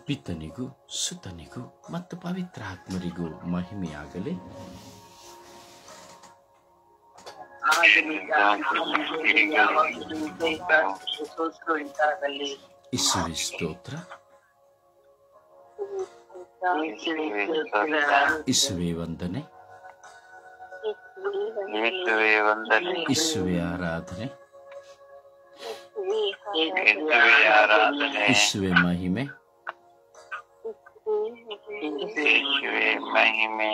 ಪಿತನಿಗೂ ಸುತನಿಗೂ ಮತ್ತು ಪವಿತ್ರಾತ್ಮರಿಗೂ ಮಹಿಮೆಯಾಗಲಿ. ಯೇಸುವೇ ಸ್ತೋತ್ರ. ಯೇಸುವೇ ವಂದನೆ. ಯೇಸುವೇ ಆರಾಧನೆ. ಯೇಸುವೇ ಮಹಿಮೆ.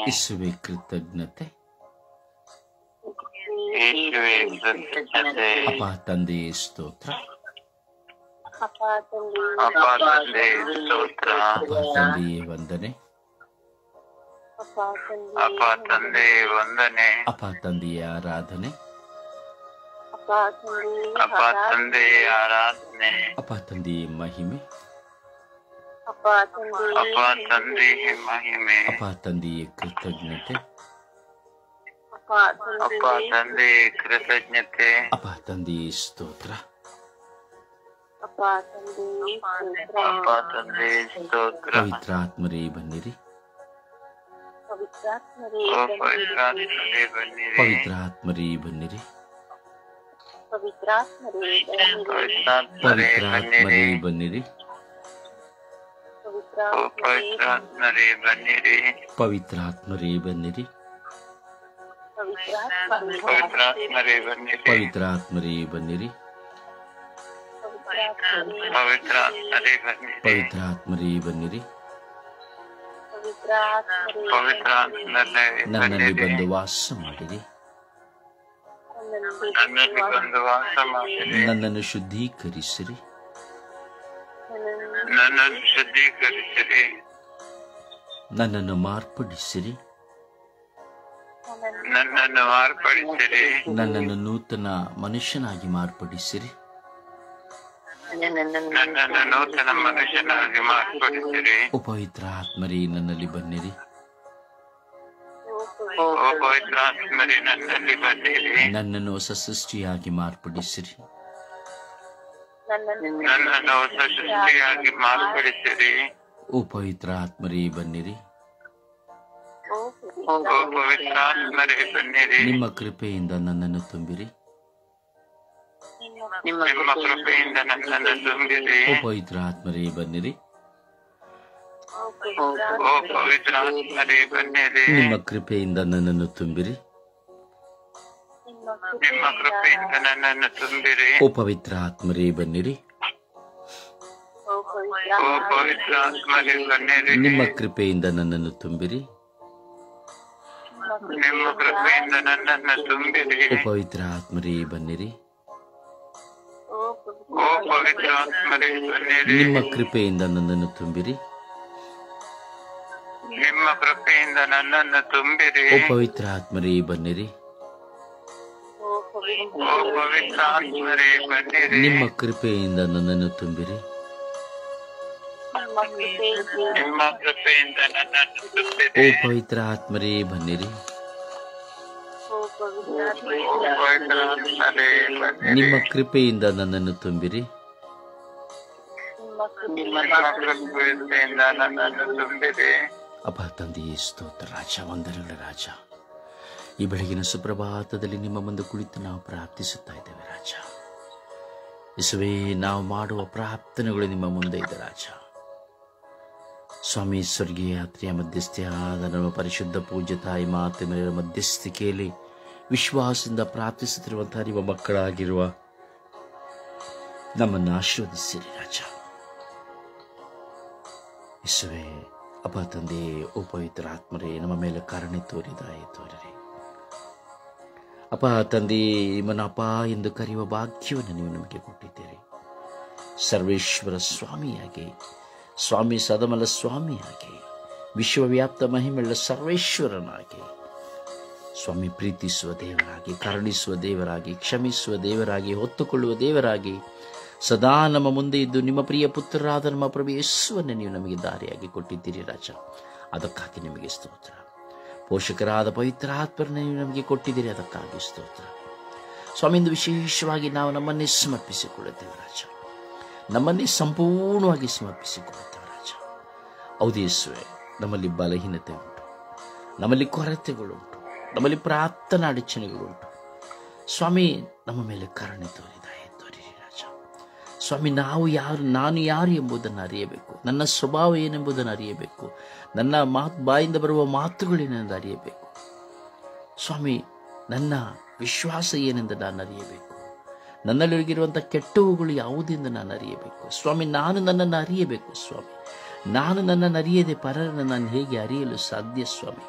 ಯೇಸುವೇ ಕೃತಜ್ಞತೆ. ಅಪ್ಪ ತಂದೆಯೇ ಸ್ತೋತ್ರ. ಅಪ್ಪ ತಂದೆಯೇ ವಂದನೆ. ಅಪ್ಪ ತಂದೆಯೇ ಆರಾಧನೆ. ಅಪ್ಪ ತಂದೆಯೇ ಮಹಿಮೆ. ಅಪ್ಪ ತಂದೆಯೇ ಕೃತಜ್ಞತೆ. ಅಪ್ಪ ತಂದೆಯೇ ಸ್ತೋತ್ರ. ಪವಿತ್ರಾತ್ಮರೇ ಬನ್ನಿರಿ. ಪವಿತ್ರಾತ್ಮರೇ ಬನ್ನಿರಿ. ಪವಿತ್ರಾತ್ಮರೇ ಬನ್ನಿರಿ. ಪವಿತ್ರಾತ್ಮರೇ ಬನ್ನಿರಿ. ಪವಿತ್ರಾತ್ಮರೇ ಬನ್ನಿರಿ. ಪವಿತ್ರಾತ್ಮರೇ ಬನ್ನಿರಿ. ನನ್ನಲ್ಲಿ ಬಂದು ವಾಸ ಮಾಡಿರಿ. ನನ್ನನ್ನು ಶುದ್ಧೀಕರಿಸಿರಿ. ನನ್ನನ್ನು ಮಾರ್ಪಡಿಸಿರಿ. ನನ್ನನ್ನು ನೂತನ ಮನುಷ್ಯನಾಗಿ ಮಾರ್ಪಡಿಸಿರಿ. ಪವಿತ್ರ ಆತ್ಮರೇ ನನ್ನಲ್ಲಿ ಬನ್ನಿರಿ. ನನ್ನನ್ನು ಹೊಸ ಸೃಷ್ಟಿಯಾಗಿ ಮಾರ್ಪಡಿಸಿರಿ. ಓ ಪವಿತ್ರ ಆತ್ಮರೇ ಬನ್ನಿರಿ. ನಿಮ್ಮ ಕೃಪೆಯಿಂದ ನನ್ನನ್ನು ತುಂಬಿರಿ. ಓ ಪವಿತ್ರ ಆತ್ಮರೇ ಬನ್ನಿರಿ. ನಿಮ್ಮ ಕೃಪೆಯಿಂದ ನನ್ನನ್ನು ತುಂಬಿರಿ. ಓ ಪವಿತ್ರ ಆತ್ಮರೇ ಬನ್ನಿರಿ. ನಿಮ್ಮ ಕೃಪೆಯಿಂದ ನನ್ನನ್ನು ತುಂಬಿರಿ. ಓ ಪವಿತ್ರ ಆತ್ಮರೇ ಬನ್ನಿರಿ. ನಿಮ್ಮ ಕೃಪೆಯಿಂದ ನನ್ನನ್ನು ತುಂಬಿರಿ. ಓ ಪವಿತ್ರ ಆತ್ಮರೇ ಬನ್ನಿರಿ. ನಿಮ್ಮ ಕೃಪೆಯಿಂದ ನನ್ನನ್ನು ತುಂಬಿರಿ. ಓ ಪವಿತ್ರ ಆತ್ಮರೇ ಬನ್ನಿರಿ. ನಿಮ್ಮ ಕೃಪೆಯಿಂದ ನನ್ನನ್ನು ತುಂಬಿರಿ. ಅಪ್ಪ ತಂದೆಯೇ ಸ್ತೋತ್ರ. ರಾಜ, ವಂದನೆಗಳ ರಾಜ, ಈ ಬೆಳಗಿನ ಸುಪ್ರಭಾತದಲ್ಲಿ ನಿಮ್ಮ ಮುಂದೆ ಕುಳಿತು ನಾವು ಪ್ರಾರ್ಥಿಸುತ್ತಾ ಇದ್ದೇವೆ ರಾಜ. ಯೇಸುವೇ, ನಾವು ಮಾಡುವ ಪ್ರಾರ್ಥನೆಗಳು ನಿಮ್ಮ ಮುಂದೆ ಇದೆ ರಾಜ. ಸ್ವಾಮಿ, ಸ್ವರ್ಗೀಯ ಯಾತ್ರೆಯ ಮಧ್ಯಸ್ಥೆಯಾದ ನಮ್ಮ ಪರಿಶುದ್ಧ ಪೂಜ್ಯ ತಾಯಿ ಮಾತೆ ಮೇಲಿನ ಮಧ್ಯಸ್ಥಿಕೆಯಲ್ಲಿ ವಿಶ್ವಾಸದಿಂದ ಪ್ರಾರ್ಥಿಸುತ್ತಿರುವಂತಹ ನಿಮ್ಮ ಮಕ್ಕಳಾಗಿರುವ ನಮ್ಮನ್ನು ಆಶೀರ್ವದಿಸಿರಿ ರಾಜ. ಯೇಸುವೇ, ಅಪ್ಪ ತಂದೆಯೇ, ಓ ಪವಿತ್ರ ಆತ್ಮರೇ, ನಮ್ಮ ಮೇಲೆ ಕರುಣೆ ತೋರಿರಿ. ಅಪ್ಪ ತಂದೆಯೇ, ನಿಮ್ಮನ್ನು ಅಪ್ಪ ಎಂದು ಕರೆಯುವ ಭಾಗ್ಯವನ್ನು ನೀವು ನಮಗೆ ಕೊಟ್ಟಿದ್ದೀರಿ. ಸರ್ವೇಶ್ವರ ಸ್ವಾಮಿಯಾಗಿ, ಸ್ವಾಮಿ ಸದಮಲ ಸ್ವಾಮಿಯಾಗಿ, ವಿಶ್ವವ್ಯಾಪ್ತ ಮಹಿಮೆಯುಳ್ಳ ಸರ್ವೇಶ್ವರನಾಗಿ, ಸ್ವಾಮಿ ಪ್ರೀತಿಸುವ ದೇವರಾಗಿ, ಕರುಣಿಸುವ ದೇವರಾಗಿ, ಕ್ಷಮಿಸುವ ದೇವರಾಗಿ, ಹೊತ್ತುಕೊಳ್ಳುವ ದೇವರಾಗಿ ಸದಾ ನಮ್ಮ ಮುಂದೆ ಇದ್ದು ನಿಮ್ಮ ಪ್ರಿಯ ಪುತ್ರರಾದ ನಮ್ಮ ಪ್ರಭು ಯೇಸುವನ್ನು ನೀವು ನಮಗೆ ದಾರಿಯಾಗಿ ಕೊಟ್ಟಿದ್ದೀರಿ ರಾಜ. ಅದಕ್ಕಾಗಿ ನಿಮಗೆ ಸ್ತೋತ್ರ. ಪೋಷಕರಾದ ಪವಿತ್ರ ಆತ್ಮರನ್ನು ನೀವು ನಮಗೆ ಕೊಟ್ಟಿದ್ದೀರಿ, ಅದಕ್ಕಾಗಿ ಸ್ತೋತ್ರ. ಸ್ವಾಮಿ, ಇಂದು ವಿಶೇಷವಾಗಿ ನಾವು ನಮ್ಮನ್ನೇ ಸಮರ್ಪಿಸಿಕೊಳ್ಳುತ್ತೇವೆ ರಾಜ. ನಮ್ಮನ್ನೇ ಸಂಪೂರ್ಣವಾಗಿ ಸಮರ್ಪಿಸಿಕೊಳ್ಳುತ್ತೇವೆ ರಾಜ. ಹೌದು ಯೇಸುವೆ, ನಮ್ಮಲ್ಲಿ ಬಲಹೀನತೆ ಉಂಟು, ನಮ್ಮಲ್ಲಿ ಕೊರತೆಗಳುಂಟು, ನಮ್ಮಲ್ಲಿ ಪ್ರಾರ್ಥನಾ ಅಡಚಣೆಗಳುಂಟು. ಸ್ವಾಮಿ, ನಮ್ಮ ಮೇಲೆ ಕರುಣೆ ತೋರಿರಿ ರಾಜ. ಸ್ವಾಮಿ, ನಾನು ಯಾರು ಎಂಬುದನ್ನು ಅರಿಯಬೇಕು, ನನ್ನ ಸ್ವಭಾವ ಏನೆಂಬುದನ್ನು ಅರಿಯಬೇಕು, ನನ್ನ ಬಾಯಿಂದ ಬರುವ ಮಾತುಗಳೇನೆಂದು ಅರಿಯಬೇಕು. ಸ್ವಾಮಿ, ನನ್ನ ವಿಶ್ವಾಸ ಏನೆಂದು ನಾನು ಅರಿಯಬೇಕು, ನನ್ನಲ್ಲಿರುವಂಥ ಕೆಟ್ಟವುಗಳು ಯಾವುದೆಂದು ನಾನು ಅರಿಯಬೇಕು. ಸ್ವಾಮಿ, ನಾನು ನನ್ನನ್ನು ಅರಿಯಬೇಕು. ಸ್ವಾಮಿ, ನಾನು ನನ್ನನ್ನು ಅರಿಯದೆ ಪರರನ್ನು ನಾನು ಹೇಗೆ ಅರಿಯಲು ಸಾಧ್ಯ? ಸ್ವಾಮಿ,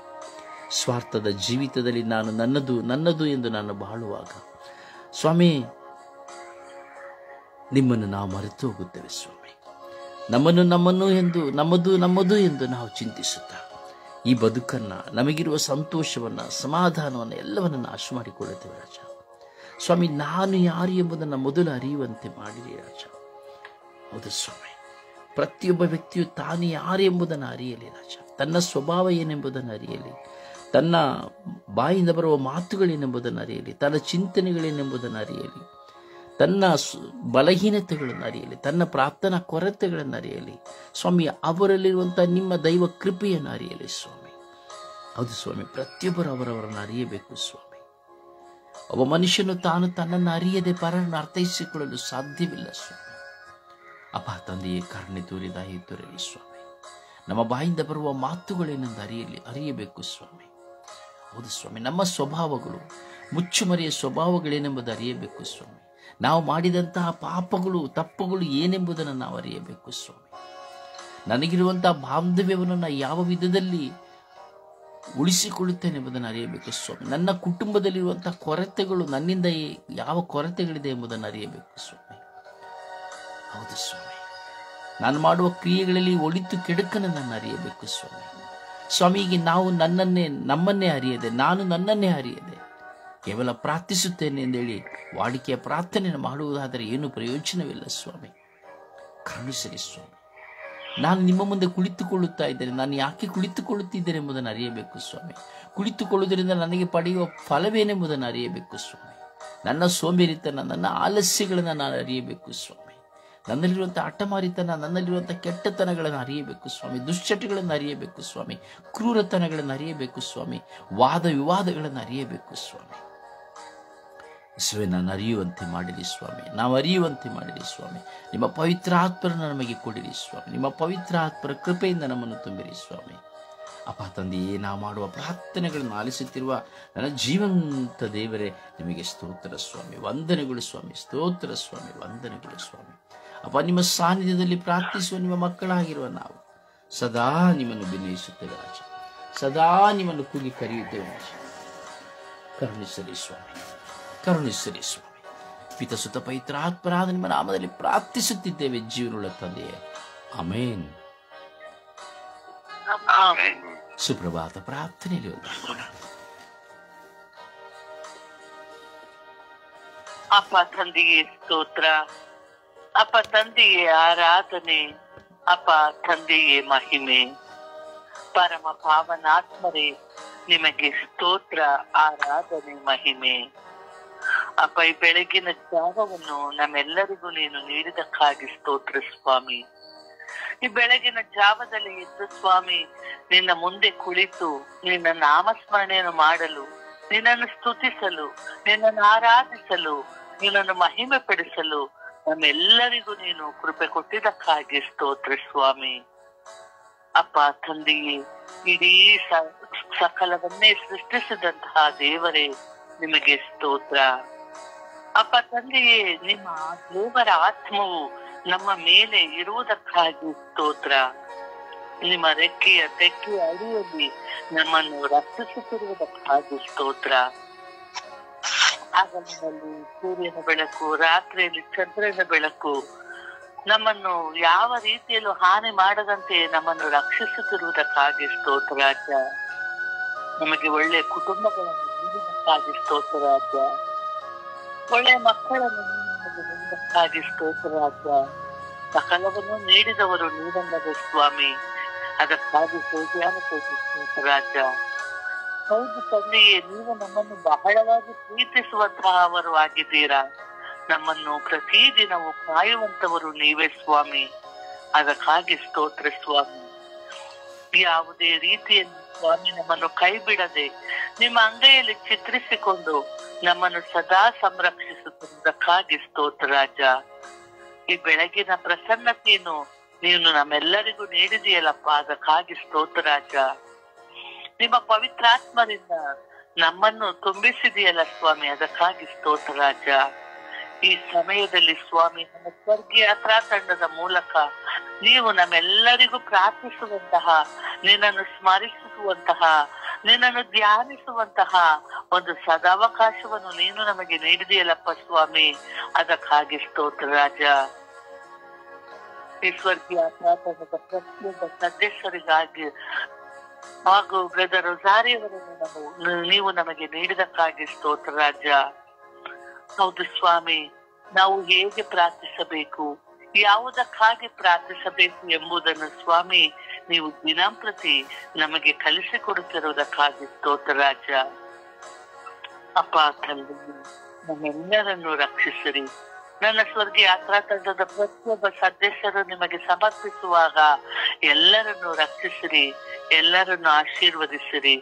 ಸ್ವಾರ್ಥದ ಜೀವಿತದಲ್ಲಿ ನಾನು ನನ್ನದು ಎಂದು ನಾನು ಬಾಳುವಾಗ ಸ್ವಾಮಿ, ನಿಮ್ಮನ್ನು ನಾವು ಮರೆತು ಹೋಗುತ್ತೇವೆ. ಸ್ವಾಮಿ, ನಮ್ಮದು ಎಂದು ನಾವು ಚಿಂತಿಸುತ್ತಾ ಈ ಬದುಕನ್ನು, ನಮಗಿರುವ ಸಂತೋಷವನ್ನು, ಸಮಾಧಾನವನ್ನು ಎಲ್ಲವನ್ನು ನಾಶ ಮಾಡಿಕೊಳ್ಳುತ್ತೇವೆ ರಾಜ. ಸ್ವಾಮಿ, ನಾನು ಯಾರು ಎಂಬುದನ್ನು ಮೊದಲು ಅರಿಯುವಂತೆ ಮಾಡಿರಿ ರಾಜ. ಹೌದು ಸ್ವಾಮಿ, ಪ್ರತಿಯೊಬ್ಬ ವ್ಯಕ್ತಿಯು ತಾನು ಯಾರು ಎಂಬುದನ್ನು ಅರಿಯಲಿ ರಾಜ. ತನ್ನ ಸ್ವಭಾವ ಏನೆಂಬುದನ್ನು ಅರಿಯಲಿ, ತನ್ನ ಬಾಯಿಂದ ಬರುವ ಮಾತುಗಳೇನೆಂಬುದನ್ನು ಅರಿಯಲಿ, ತನ್ನ ಚಿಂತನೆಗಳೇನೆಂಬುದನ್ನು ಅರಿಯಲಿ, ತನ್ನ ಬಲಹೀನತೆಗಳನ್ನು ಅರಿಯಲಿ, ತನ್ನ ಪ್ರಾರ್ಥನಾ ಕೊರತೆಗಳನ್ನು ಅರಿಯಲಿ. ಸ್ವಾಮಿ, ಅವರಲ್ಲಿರುವಂಥ ನಿಮ್ಮ ದೈವ ಕೃಪೆಯನ್ನು ಅರಿಯಲಿ ಸ್ವಾಮಿ. ಹೌದು ಸ್ವಾಮಿ, ಪ್ರತಿಯೊಬ್ಬರು ಅವರವರನ್ನು ಅರಿಯಬೇಕು ಸ್ವಾಮಿ. ಒಬ್ಬ ಮನುಷ್ಯನು ತಾನು ತನ್ನನ್ನು ಅರಿಯದೆ ಪರರನ್ನು ಅರ್ಥೈಸಿಕೊಳ್ಳಲು ಸಾಧ್ಯವಿಲ್ಲ ಸ್ವಾಮಿ. ಅಪ್ಪ ತಂದೆಯೇ, ಕರುಣೆ ತೋರಿ ದಯೆ ತೋರಲಿ ಸ್ವಾಮಿ. ನಮ್ಮ ಬಾಯಿಂದ ಬರುವ ಮಾತುಗಳೇನೆಂದು ಅರಿಯಬೇಕು ಸ್ವಾಮಿ. ಹೌದು ಸ್ವಾಮಿ, ನಮ್ಮ ಸ್ವಭಾವಗಳು, ಮುಚ್ಚುಮರೆಯ ಸ್ವಭಾವಗಳೇನೆಂಬುದು ಅರಿಯಬೇಕು ಸ್ವಾಮಿ. ನಾವು ಮಾಡಿದಂತಹ ಪಾಪಗಳು, ತಪ್ಪುಗಳು ಏನೆಂಬುದನ್ನು ನಾವು ಅರಿಯಬೇಕು ಸ್ವಾಮಿ. ನನಗಿರುವಂತಹ ಬಾಂಧವ್ಯವನ್ನು ಯಾವ ವಿಧದಲ್ಲಿ ಉಳಿಸಿಕೊಳ್ಳುತ್ತೇನೆ ಎಂಬುದನ್ನು ಅರಿಯಬೇಕು ಸ್ವಾಮಿ. ನನ್ನ ಕುಟುಂಬದಲ್ಲಿರುವಂತಹ ಕೊರತೆಗಳು, ನನ್ನಿಂದ ಯಾವ ಕೊರತೆಗಳಿದೆ ಎಂಬುದನ್ನು ಅರಿಯಬೇಕು ಸ್ವಾಮಿ. ಹೌದು ಸ್ವಾಮಿ, ನಾನು ಮಾಡುವ ಕ್ರಿಯೆಗಳಲ್ಲಿ ಒಳಿತು ಕೆಡುಕನ್ನು ನಾನು ಅರಿಯಬೇಕು ಸ್ವಾಮಿ. ಸ್ವಾಮಿಗೆ ನಾವು ನಮ್ಮನ್ನೇ ಅರಿಯದೆ, ನಾನು ನನ್ನನ್ನೇ ಅರಿಯದೆ ಕೇವಲ ಪ್ರಾರ್ಥಿಸುತ್ತೇನೆ ಎಂದೇಳಿ ವಾಡಿಕೆಯ ಪ್ರಾರ್ಥನೆಯನ್ನು ಮಾಡುವುದಾದರೆ ಏನು ಪ್ರಯೋಜನವಿಲ್ಲ ಸ್ವಾಮಿ. ಕರುಣಿಸಲಿ ಸ್ವಾಮಿ. ನಾನು ನಿಮ್ಮ ಮುಂದೆ ಕುಳಿತುಕೊಳ್ಳುತ್ತಾ ಇದ್ದೇನೆ, ನಾನು ಯಾಕೆ ಕುಳಿತುಕೊಳ್ಳುತ್ತಿದ್ದೇನೆ ಎಂಬುದನ್ನು ಅರಿಯಬೇಕು ಸ್ವಾಮಿ. ಕುಳಿತುಕೊಳ್ಳುವುದರಿಂದ ನನಗೆ ಪಡೆಯುವ ಫಲವೇನೆಂಬುದನ್ನು ಅರಿಯಬೇಕು ಸ್ವಾಮಿ. ನನ್ನ ಸೋಂಬೇರಿತನ, ನನ್ನ ಆಲಸ್ಯಗಳನ್ನು ನಾನು ಅರಿಯಬೇಕು ಸ್ವಾಮಿ. ನನ್ನಲ್ಲಿರುವಂಥ ಹಠಮಾರಿತನ, ನನ್ನಲ್ಲಿರುವಂಥ ಕೆಟ್ಟತನಗಳನ್ನು ಅರಿಯಬೇಕು ಸ್ವಾಮಿ. ದುಶ್ಚಟಗಳನ್ನು ಅರಿಯಬೇಕು ಸ್ವಾಮಿ. ಕ್ರೂರತನಗಳನ್ನು ಅರಿಯಬೇಕು ಸ್ವಾಮಿ. ವಾದ ವಿವಾದಗಳನ್ನು ಅರಿಯಬೇಕು ಸ್ವಾಮಿ. ನಾನು ಅರಿಯುವಂತೆ ಮಾಡಿರಿ ಸ್ವಾಮಿ. ನಾವು ಅರಿಯುವಂತೆ ಮಾಡಿರಿ ಸ್ವಾಮಿ. ನಿಮ್ಮ ಪವಿತ್ರ ಆತ್ಮರನ್ನು ನಮಗೆ ಕೊಡಿರಿ ಸ್ವಾಮಿ. ನಿಮ್ಮ ಪವಿತ್ರ ಆತ್ಮರ ಕೃಪೆಯಿಂದ ನಮ್ಮನ್ನು ತುಂಬಿರಿ ಸ್ವಾಮಿ. ಅಪ್ಪ ತಂದೆಯೇ, ನಾವು ಮಾಡುವ ಪ್ರಾರ್ಥನೆಗಳನ್ನು ಆಲಿಸುತ್ತಿರುವ ನನ್ನ ಜೀವಂತ ದೇವರೇ, ನಿಮಗೆ ಸ್ತೋತ್ರ ಸ್ವಾಮಿ. ವಂದನೆಗಳು ಸ್ವಾಮಿ. ಸ್ತೋತ್ರ ಸ್ವಾಮಿ. ವಂದನೆಗಳು ಸ್ವಾಮಿ. ಅಪ್ಪ, ನಿಮ್ಮ ಸಾನ್ನಿಧ್ಯದಲ್ಲಿ ಪ್ರಾರ್ಥಿಸುವ ನಿಮ್ಮ ಮಕ್ಕಳಾಗಿರುವ ನಾವು ಸದಾ ನಿಮ್ಮನ್ನು ವಿನಯಿಸುತ್ತೇವೆ ರಾಜ. ಸದಾ ನಿಮ್ಮನ್ನು ಕೂಗಿ ಕರೆಯುತ್ತೇವೆ ರಾಜ. ಕರುಣಿಸಲಿ ಸ್ವಾಮಿ. ಕರುಣಿಸಲಿ ಸ್ವಾಮಿ. ಪಿತಸುತ ಪವಿತ್ರ ಆತ್ಮರಾದ ನಿಮ್ಮ ನಾಮದಲ್ಲಿ ಪ್ರಾರ್ಥಿಸುತ್ತಿದ್ದೇವೆ ಜೀವನುಳ್ಳ ತಂದೆಯೇ. ಆಮೇನ್. ಸುಪ್ರಭಾತ ಪ್ರಾರ್ಥನೆಯಲ್ಲಿ ಒಂದಾಗೋಣ. ಅಪ್ಪ ತಂದೆಯೇ ಸ್ತೋತ್ರ, ಅಪ್ಪ ತಂದೆಯೇ ಆರಾಧನೆ, ಅಪ್ಪ ತಂದೆಯೇ ಮಹಿಮೆ. ಪರಮ ಪಾವನಾತ್ಮರೇ, ನಿಮಗೆ ಸ್ತೋತ್ರ, ಆರಾಧನೆ, ಮಹಿಮೆ. ಅಪ್ಪ, ಈ ಬೆಳಗಿನ ಜಾವವನ್ನು ನಮ್ಮೆಲ್ಲರಿಗೂ ನೀನು ನೀಡಿದಕ್ಕಾಗಿ ಸ್ತೋತ್ರ ಸ್ವಾಮಿ. ಈ ಬೆಳಗಿನ ಜಾವದಲ್ಲಿ ಎದ್ದು ಸ್ವಾಮಿ, ನಿನ್ನ ಮುಂದೆ ಕುಳಿತು ನಿನ್ನ ನಾಮಸ್ಮರಣೆಯನ್ನು ಮಾಡಲು, ನಿನ್ನನ್ನು ಸ್ತುತಿಸಲು, ನಿನ್ನನ್ನು ಆರಾಧಿಸಲು, ನಿನ್ನನ್ನು ಮಹಿಮೆ ಪಡಿಸಲು ನಮ್ಮೆಲ್ಲರಿಗೂ ನೀನು ಕೃಪೆ ಕೊಟ್ಟಿದ್ದಕ್ಕಾಗಿ ಸ್ತೋತ್ರ ಸ್ವಾಮಿ. ಅಪ್ಪ ತಂದೆಯೇ, ಇಡೀ ಸಕಲವನ್ನೇ ಸೃಷ್ಟಿಸಿದಂತಹ ದೇವರೇ, ನಿಮಗೆ ಸ್ತೋತ್ರ. ಅಪ್ಪ ತಂದೆಯೇ, ನಿಮ್ಮ ದೇವರ ಆತ್ಮವು ನಮ್ಮ ಮೇಲೆ ಇರುವುದಕ್ಕಾಗಿ ಸ್ತೋತ್ರ. ನಿಮ್ಮ ರೆಕ್ಕೆಯ ಅಡಿಯಲ್ಲಿ ನಮ್ಮನ್ನು ರಕ್ಷಿಸುತ್ತಿರುವುದಕ್ಕಾಗಿ ಸ್ತೋತ್ರ. ಹಗಲಿನಲ್ಲಿ ಸೂರ್ಯನ ಬೆಳಕು, ರಾತ್ರಿಯಲ್ಲಿ ಚಂದ್ರನ ಬೆಳಕು ನಮ್ಮನ್ನು ಯಾವ ರೀತಿಯಲ್ಲೂ ಹಾನಿ ಮಾಡದಂತೆ ನಮ್ಮನ್ನು ರಕ್ಷಿಸುತ್ತಿರುವುದಕ್ಕಾಗಿ ಸ್ತೋತ್ರ ರಾಜ. ನಮಗೆ ಒಳ್ಳೆಯ ಕುಟುಂಬಗಳನ್ನು ನೀಡುವುದಕ್ಕಾಗಿ ಸ್ತೋತ್ರ ರಾಜ. ಒಳ್ಳೆಯ ಮಕ್ಕಳನ್ನು ನೀಡುವುದಕ್ಕಾಗಿ ಸ್ತೋತ್ರ ರಾಜ. ಸಕಲವನ್ನು ನೀಡಿದವರು ನೀಡಲ್ಲದ ಸ್ವಾಮಿ, ಅದಕ್ಕಾಗಿ ಸ್ತೋತ್ರ ರಾಜ. ಹೌದು ತಂದೆಯೇ, ನೀವು ನಮ್ಮನ್ನು ಬಹಳವಾಗಿ ಪ್ರೀತಿಸುವಂತಹವರು ಆಗಿದ್ದೀರಾ. ನಮ್ಮನ್ನು ಪ್ರತಿದಿನವೂ ಕಾಯುವಂತವರು ನೀವೇ ಸ್ವಾಮಿ. ಅದಕ್ಕಾಗಿ ಸ್ತೋತ್ರ ಸ್ವಾಮಿ. ಯಾವುದೇ ರೀತಿಯಲ್ಲಿ ಸ್ವಾಮಿ ನಮ್ಮನ್ನು ಕೈ ಬಿಡದೆ ನಿಮ್ಮ ಅಂಗೈಯಲ್ಲಿ ಚಿತ್ರಿಸಿಕೊಂಡು ನಮ್ಮನ್ನು ಸದಾ ಸಂರಕ್ಷಿಸುತ್ತಿರುವುದಕ್ಕಾಗಿ ಸ್ತೋತ್ರ ರಾಜ. ಈ ಬೆಳಗಿನ ಪ್ರಸನ್ನತೆಯನ್ನು ನೀನು ನಮ್ಮೆಲ್ಲರಿಗೂ ನೀಡಿದೆಯಲ್ಲಪ್ಪ, ಅದಕ್ಕಾಗಿ ಸ್ತೋತ್ರ ರಾಜ. ನಿಮ್ಮ ಪವಿತ್ರಾತ್ಮರಿಂದ ನಮ್ಮನ್ನು ತುಂಬಿಸಿದೆಯಲ್ಲ ಸ್ವಾಮಿ, ಅದಕ್ಕಾಗಿ ಸ್ತೋತ್ರ ರಾಜ. ಈ ಸಮಯದಲ್ಲಿ ಸ್ವಾಮಿ ನಮ್ಮ ಸ್ವರ್ಗೀಯ ಯಾತ್ರಾ ತಂಡದ ಮೂಲಕ ನೀವು ನಮ್ಮೆಲ್ಲರಿಗೂ ಪ್ರಾರ್ಥಿಸುವಂತಹ, ನಿನ್ನನ್ನು ಸ್ಮರಿಸುವಂತಹ, ನಿನ್ನನ್ನು ಧ್ಯಾನಿಸುವಂತಹ ಒಂದು ಸದಾವಕಾಶವನ್ನು ನೀನು ನಮಗೆ ನೀಡಿದೆಯಲ್ಲಪ್ಪ ಸ್ವಾಮಿ, ಅದಕ್ಕಾಗಿ ಸ್ತೋತ್ರ ರಾಜ. ಈ ಸ್ವರ್ಗೀಯ ಯಾತ್ರಾ ತಂಡದ ಪ್ರತಿಯೊಬ್ಬ ಸದಸ್ಯರಿಗಾಗಿ ಹಾಗೂ ಬ್ರದರ್ ರೊಸಾರಿಯವರನ್ನು ನೀವು ನಮಗೆ ನೀಡಿದಕ್ಕಾಗಿ ಸ್ತೋತ್ರ ರಾಜ. ಹೌದು ಸ್ವಾಮಿ, ನಾವು ಹೇಗೆ ಪ್ರಾರ್ಥಿಸಬೇಕು, ಯಾವುದಕ್ಕಾಗಿ ಪ್ರಾರ್ಥಿಸಬೇಕು ಎಂಬುದನ್ನು ಸ್ವಾಮಿ ನೀವು ದಿನಂಪ್ರತಿ ನಮಗೆ ಕಲಿಸಿಕೊಡುತ್ತಿರುವುದಕ್ಕಾಗಿ ಸ್ತೋತ್ರ ರಾಜ. ಅಪ್ಪ ತಂದೆ, ನಮ್ಮೆಲ್ಲರನ್ನು ರಕ್ಷಿಸಿರಿ. ನನ್ನ ಸ್ವರ್ಗೀಯ ಯಾತ್ರಾ ತಂಡದ ಪ್ರತಿಯೊಬ್ಬ ಸದಸ್ಯರು ನಿಮಗೆ ಸಮರ್ಪಿಸುವಾಗ ಎಲ್ಲರನ್ನು ರಕ್ಷಿಸಿರಿ, ಎಲ್ಲರನ್ನು ಆಶೀರ್ವದಿಸಿರಿ.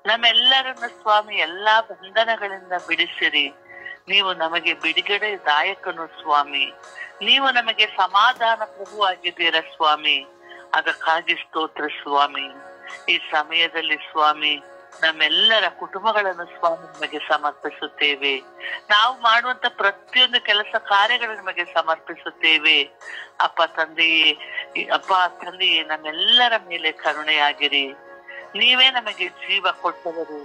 ನಮ್ಮೆಲ್ಲರನ್ನು ಸ್ವಾಮಿ ಎಲ್ಲಾ ಬಂಧನಗಳಿಂದ ಬಿಡಿಸಿರಿ. ನೀವು ನಮಗೆ ಬಿಡುಗಡೆ ದಾಯಕನು ಸ್ವಾಮಿ, ನೀವು ನಮಗೆ ಸಮಾಧಾನ ಪ್ರಭು ಆಗಿದ್ದೀರ ಸ್ವಾಮಿ, ಅದಕ್ಕಾಗಿ ಸ್ತೋತ್ರ ಸ್ವಾಮಿ. ಈ ಸಮಯದಲ್ಲಿ ಸ್ವಾಮಿ ನಮ್ಮೆಲ್ಲರ ಕುಟುಂಬಗಳನ್ನು ಸ್ವಾಮಿ ನಿಮಗೆ ಸಮರ್ಪಿಸುತ್ತೇವೆ. ನಾವು ಮಾಡುವಂತ ಪ್ರತಿಯೊಂದು ಕೆಲಸ ಕಾರ್ಯಗಳನ್ನು ನಿಮಗೆ ಸಮರ್ಪಿಸುತ್ತೇವೆ. ಅಪ್ಪ ತಂದೆಯೇ ನಮ್ಮೆಲ್ಲರ ಮೇಲೆ ಕರುಣೆಯಾಗಿರಿ. ನೀವೇ ನಮಗೆ ಜೀವ ಕೊಟ್ಟವರು,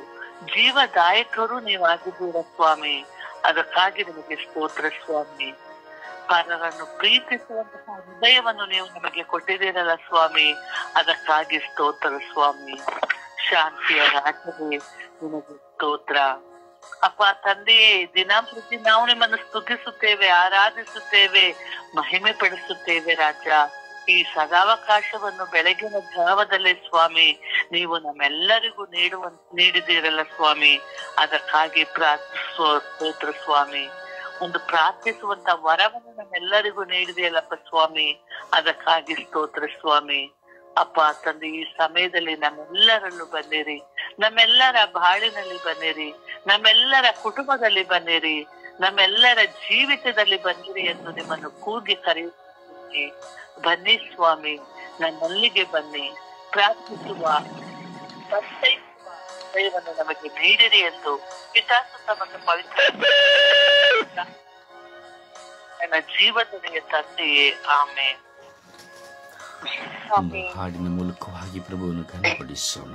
ಜೀವದಾಯಕರು ನೀವಾಗಿದ್ದೀರ ಸ್ವಾಮಿ, ಅದಕ್ಕಾಗಿ ನಿಮಗೆ ಸ್ತೋತ್ರ ಸ್ವಾಮಿ. ಪರರನ್ನು ಪ್ರೀತಿಸುವಂತಹ ಹೃದಯವನ್ನು ನೀವು ನಮಗೆ ಕೊಟ್ಟಿದ್ದೀರಲ್ಲ ಸ್ವಾಮಿ, ಅದಕ್ಕಾಗಿ ಸ್ತೋತ್ರ ಸ್ವಾಮಿ. ಶಾಂತಿಯ ರಾಜರೇ ನಿಮಗೆ ಸ್ತೋತ್ರ. ಅಪ್ಪ ತಂದೆಯೇ, ದಿನಂಪ್ರತಿ ನಾವು ನಿಮ್ಮನ್ನು ಸ್ತುತಿಸುತ್ತೇವೆ, ಆರಾಧಿಸುತ್ತೇವೆ, ಮಹಿಮೆ ಪಡಿಸುತ್ತೇವೆ ರಾಜ. ಈ ಸದಾವಕಾಶವನ್ನು ಬೆಳಗಿನ ಜಾವದಲ್ಲೇ ಸ್ವಾಮಿ ನೀವು ನಮ್ಮೆಲ್ಲರಿಗೂ ನೀಡಿದ್ದೀರಲ್ಲ ಸ್ವಾಮಿ, ಅದಕ್ಕಾಗಿ ಸ್ತೋತ್ರ ಸ್ವಾಮಿ. ಒಂದು ಪ್ರಾರ್ಥಿಸುವಂತ ವರವನ್ನು ನಮ್ಮೆಲ್ಲರಿಗೂ ನೀಡಿದೆಯಲ್ಲಪ್ಪ ಸ್ವಾಮಿ, ಅದಕ್ಕಾಗಿ ಸ್ತೋತ್ರ ಸ್ವಾಮಿ. ಅಪ್ಪ ತಂದೆ, ಈ ಸಮಯದಲ್ಲಿ ನಮ್ಮೆಲ್ಲರಲ್ಲೂ ಬನ್ನಿರಿ, ನಮ್ಮೆಲ್ಲರ ಬಾಳಿನಲ್ಲಿ ಬನ್ನಿರಿ, ನಮ್ಮೆಲ್ಲರ ಕುಟುಂಬದಲ್ಲಿ ಬನ್ನಿರಿ, ನಮ್ಮೆಲ್ಲರ ಜೀವಿತದಲ್ಲಿ ಬನ್ನಿರಿ ಎಂದು ನಿಮ್ಮನ್ನು ಕೂಗಿ ಕರೆಯುತ್ತೀನಿ. ಬನ್ನಿ ಸ್ವಾಮಿ, ನನ್ನಲ್ಲಿಗೆ ಬನ್ನಿ, ಪ್ರಾರ್ಥಿಸುವ ದೈವವನ್ನು ನಮಗೆ ನೀಡಿರಿ ಎಂದು ಪಿತಾಸುತ ಮತ್ತು ಪವಿತ್ರ ನನ್ನ ಜೀವನದಲ್ಲಿ ತಂದೆಯೇ, ಆಮೇಲೆ ಹಾಡಿನ ಮೂಲಕವಾಗಿ ಪ್ರಭುವನ್ನು ಘನಪಡಿಸೋಣ.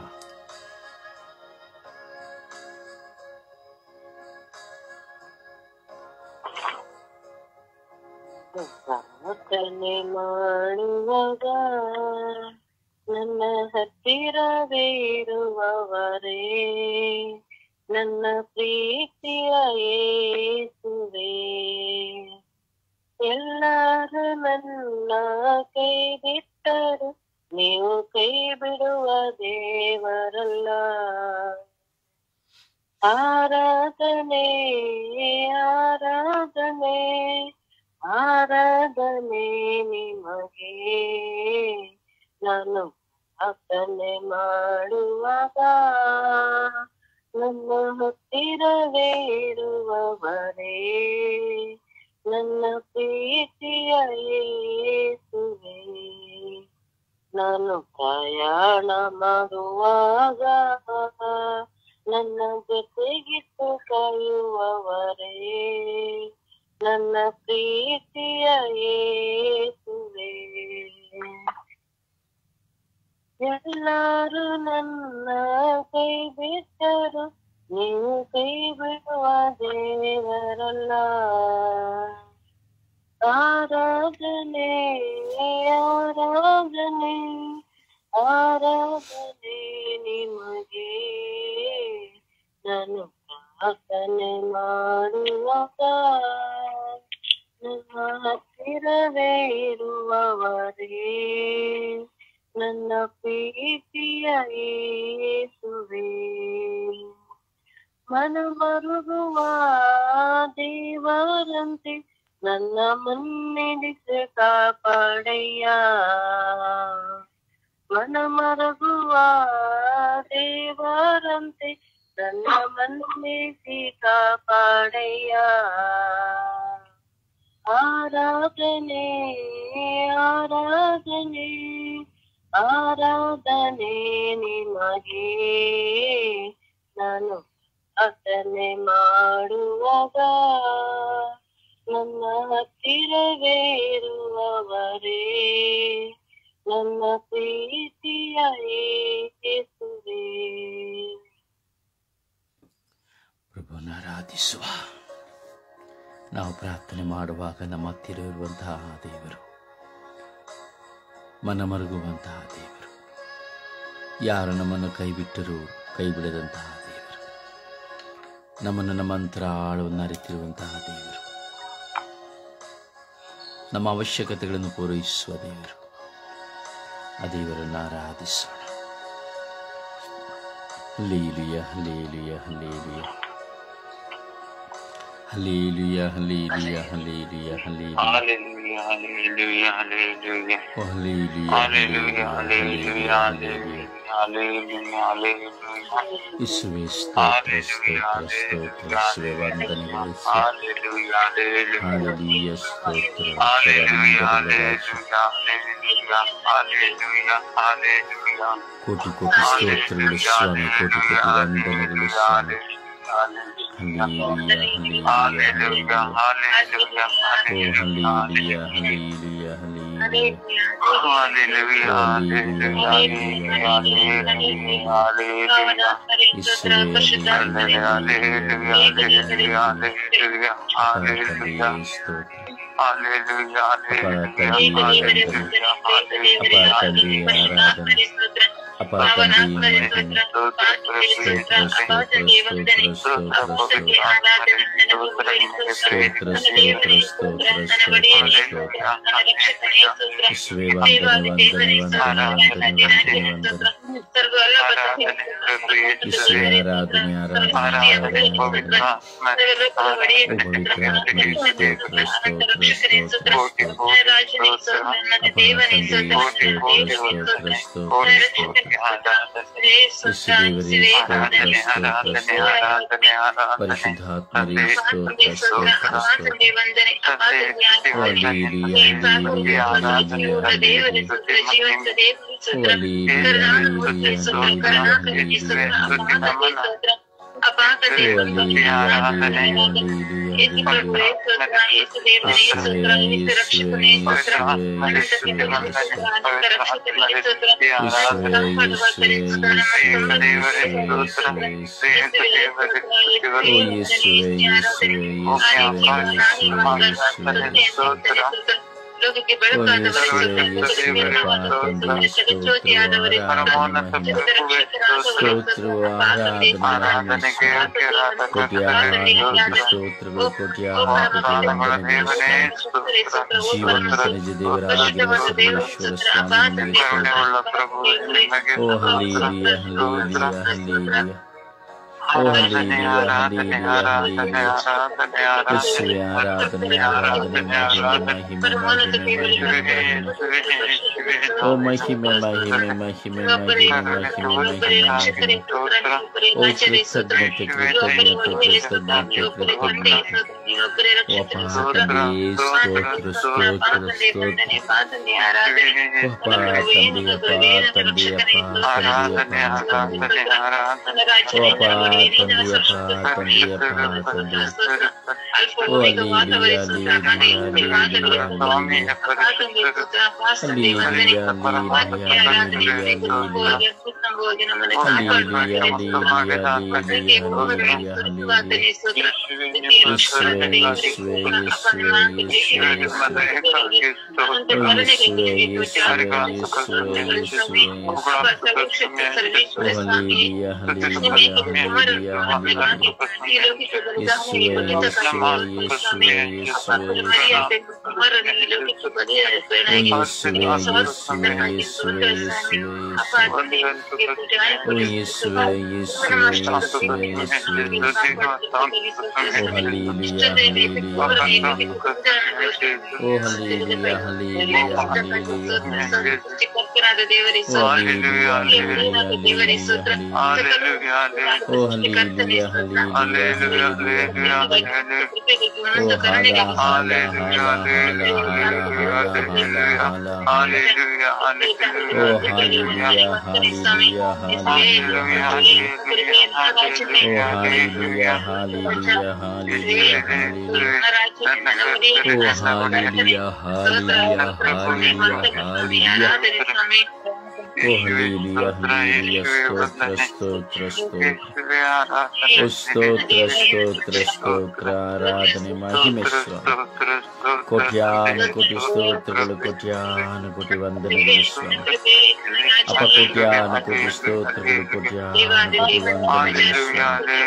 ಪ್ರಾರ್ಥನೆ ಮಾಡುವಾಗ ನನ್ನ ಹತ್ತಿರವೇ ಇರುವವರೇ, ನನ್ನ ಪ್ರೀತಿಯ ಯೇಸುವೇ, ಎಲ್ಲರೂ ನನ್ನ ಕೈ ಬಿಟ್ಟರು ನೀವು ಕೈ ಬಿಡುವ ದೇವರಲ್ಲ. ಆರಾಧನೆ ಆರಾಧನೆ ಆರಾಧನೆ ನಿಮಗೆ. ನಾನು ಪ್ರಾರ್ಥನೆ ಮಾಡುವಾಗ ನನ್ನ ಹತ್ತಿರವೇ ಇರುವವರೇ, ನನ್ನ ಪ್ರೀತಿಯ ಯೇಸುವೇ, ನಾನು ಪ್ರಯಾಣ ಮಾಡುವಾಗ ನನ್ನ ಜೊತೆಗಿತ್ತು ಕಾಯುವವರೇ, ನನ್ನ ಪ್ರೀತಿಯ ಯೇಸುವೇ. ಎಲ್ಲರೂ ನನ್ನ ಕೈ ಬಿಟ್ಟರು ನೀವು ಕೈ ಬಿಡುವ ದೇವರಲ್ಲ. ಆರಾಧನೆ ಆರಾಧನೆ ಆರಾಧನೆ ನಿಮಗೆ. ನಾನು ಪ್ರಾರ್ಥನೆ ಮಾಡುವಾಗ ನನ್ನ ಹತ್ತಿರವೇ ಇರುವವರೇ, ನನ್ನ ಪ್ರೀತಿಯ ಯೇಸುವೇ, ಮನಮರುಗುವ ದೇವರಂತೆ ನನ್ನ ಮುನ್ನೆಡೆಸಿ ಕಾಪಾಡಯ್ಯ. ಮನಮರಗುವ ದೇವರಂತೆ ನನ್ನ ಮನಸ್ಸಿ ಕಾಪಾಡಯ್ಯ. ಆರಾಧನೆ ಆರಾಧನೆ ಆರಾಧನೆ ನಿಮಗೆ, ನಾನು ಪ್ರಾರ್ಥನೆ ಮಾಡುವಾಗ ನನ್ನ ಹತ್ತಿರವೇ ಇರುವವರೇ, ನನ್ನ ಪ್ರೀತಿಯ ಯೇಸುವೇ. ಪ್ರಭುನ ಆರಾಧಿಸುವ. ನಾವು ಪ್ರಾರ್ಥನೆ ಮಾಡುವಾಗ ನಮ್ಮ ಹತ್ತಿರ ಇರುವಂತಹ ದೇವರು, ಮನಮರುಗುವಂತಹ ದೇವರು, ಯಾರು ನಮ್ಮನ್ನು ಕೈ ಬಿಟ್ಟರೂ ಕೈ ಬಿಡದಂತಹ ದೇವರು, ನಮ್ಮನ್ನು ನಮ್ಮ ಅಂತರಾಳವನ್ನು ಅರಿತಿರುವಂತಹ ದೇವರು, ನಮ್ಮ ಅವಶ್ಯಕತೆಗಳನ್ನು ಪೂರೈಸುವ ದೇವರು. ಆ ದೇವರನ್ನು ಆರಾಧಿಸೋಣ. Hallelujah hallelujah hallelujah hallelujah hallelujah hallelujah hallelujah Hallelujah, hallelujah, hallelujah, hallelujah, hallelujah, hallelujah, hallelujah. ಯೇಸುವೇ ಸ್ತೋತ್ರ ಸ್ತೋತ್ರ ಸ್ತೋತ್ರ ಯೇಸುವೇ ವಂದನೆಗಳು. Hallelujah, ಹಲ್ಲೆಲೂಯಾ ಸ್ತೋತ್ರ. hallelujah, hallelujah, hallelujah, hallelujah. ಕೋಟಿ ಕೋಟಿ ಸ್ತೋತ್ರಗಳು ಸ್ವಾಮಿ, ಕೋಟಿ ಕೋಟಿ ವಂದನೆಗಳು ಸ್ವಾಮಿ. Hallelujah hallelujah hallelujah. ಓ ಹಲ್ಲೆಲೂಯಾ ಹಲ್ಲೆಲೂಯಾ ಅಪ್ಪ ತಂದೆ ಪರಿಶುದ್ಧಾತ್ಮರೇ ಸ್ತೋತ್ರ ಸ್ತೋತ್ರ ಲೋಕಕ್ಕೆ ಬೆಳಕಾದ ಶಕ್ತನಾದ ದೇವರೇ ದೇವರೇ ಸ್ತೋತ್ರ. ಆರಾಧನೆ ಮಹಿಮೆ ಕೋಟ್ಯಾನು ಕೋಟಿ ಸ್ತೋತ್ರಗಳು, ಕೋಟ್ಯಾನು ಕೋಟಿ ವಂದನೆಗಳು ಸ್ವಾಮಿ. ಅಪ್ಪ ಕೋಟ್ಯಾನು ಕೋಟಿ ಸ್ತೋತ್ರಗಳು, ಕೋಟ್ಯಾನು ಕೋಟಿ ವಂದನೆಗಳು ಸ್ವಾಮಿ.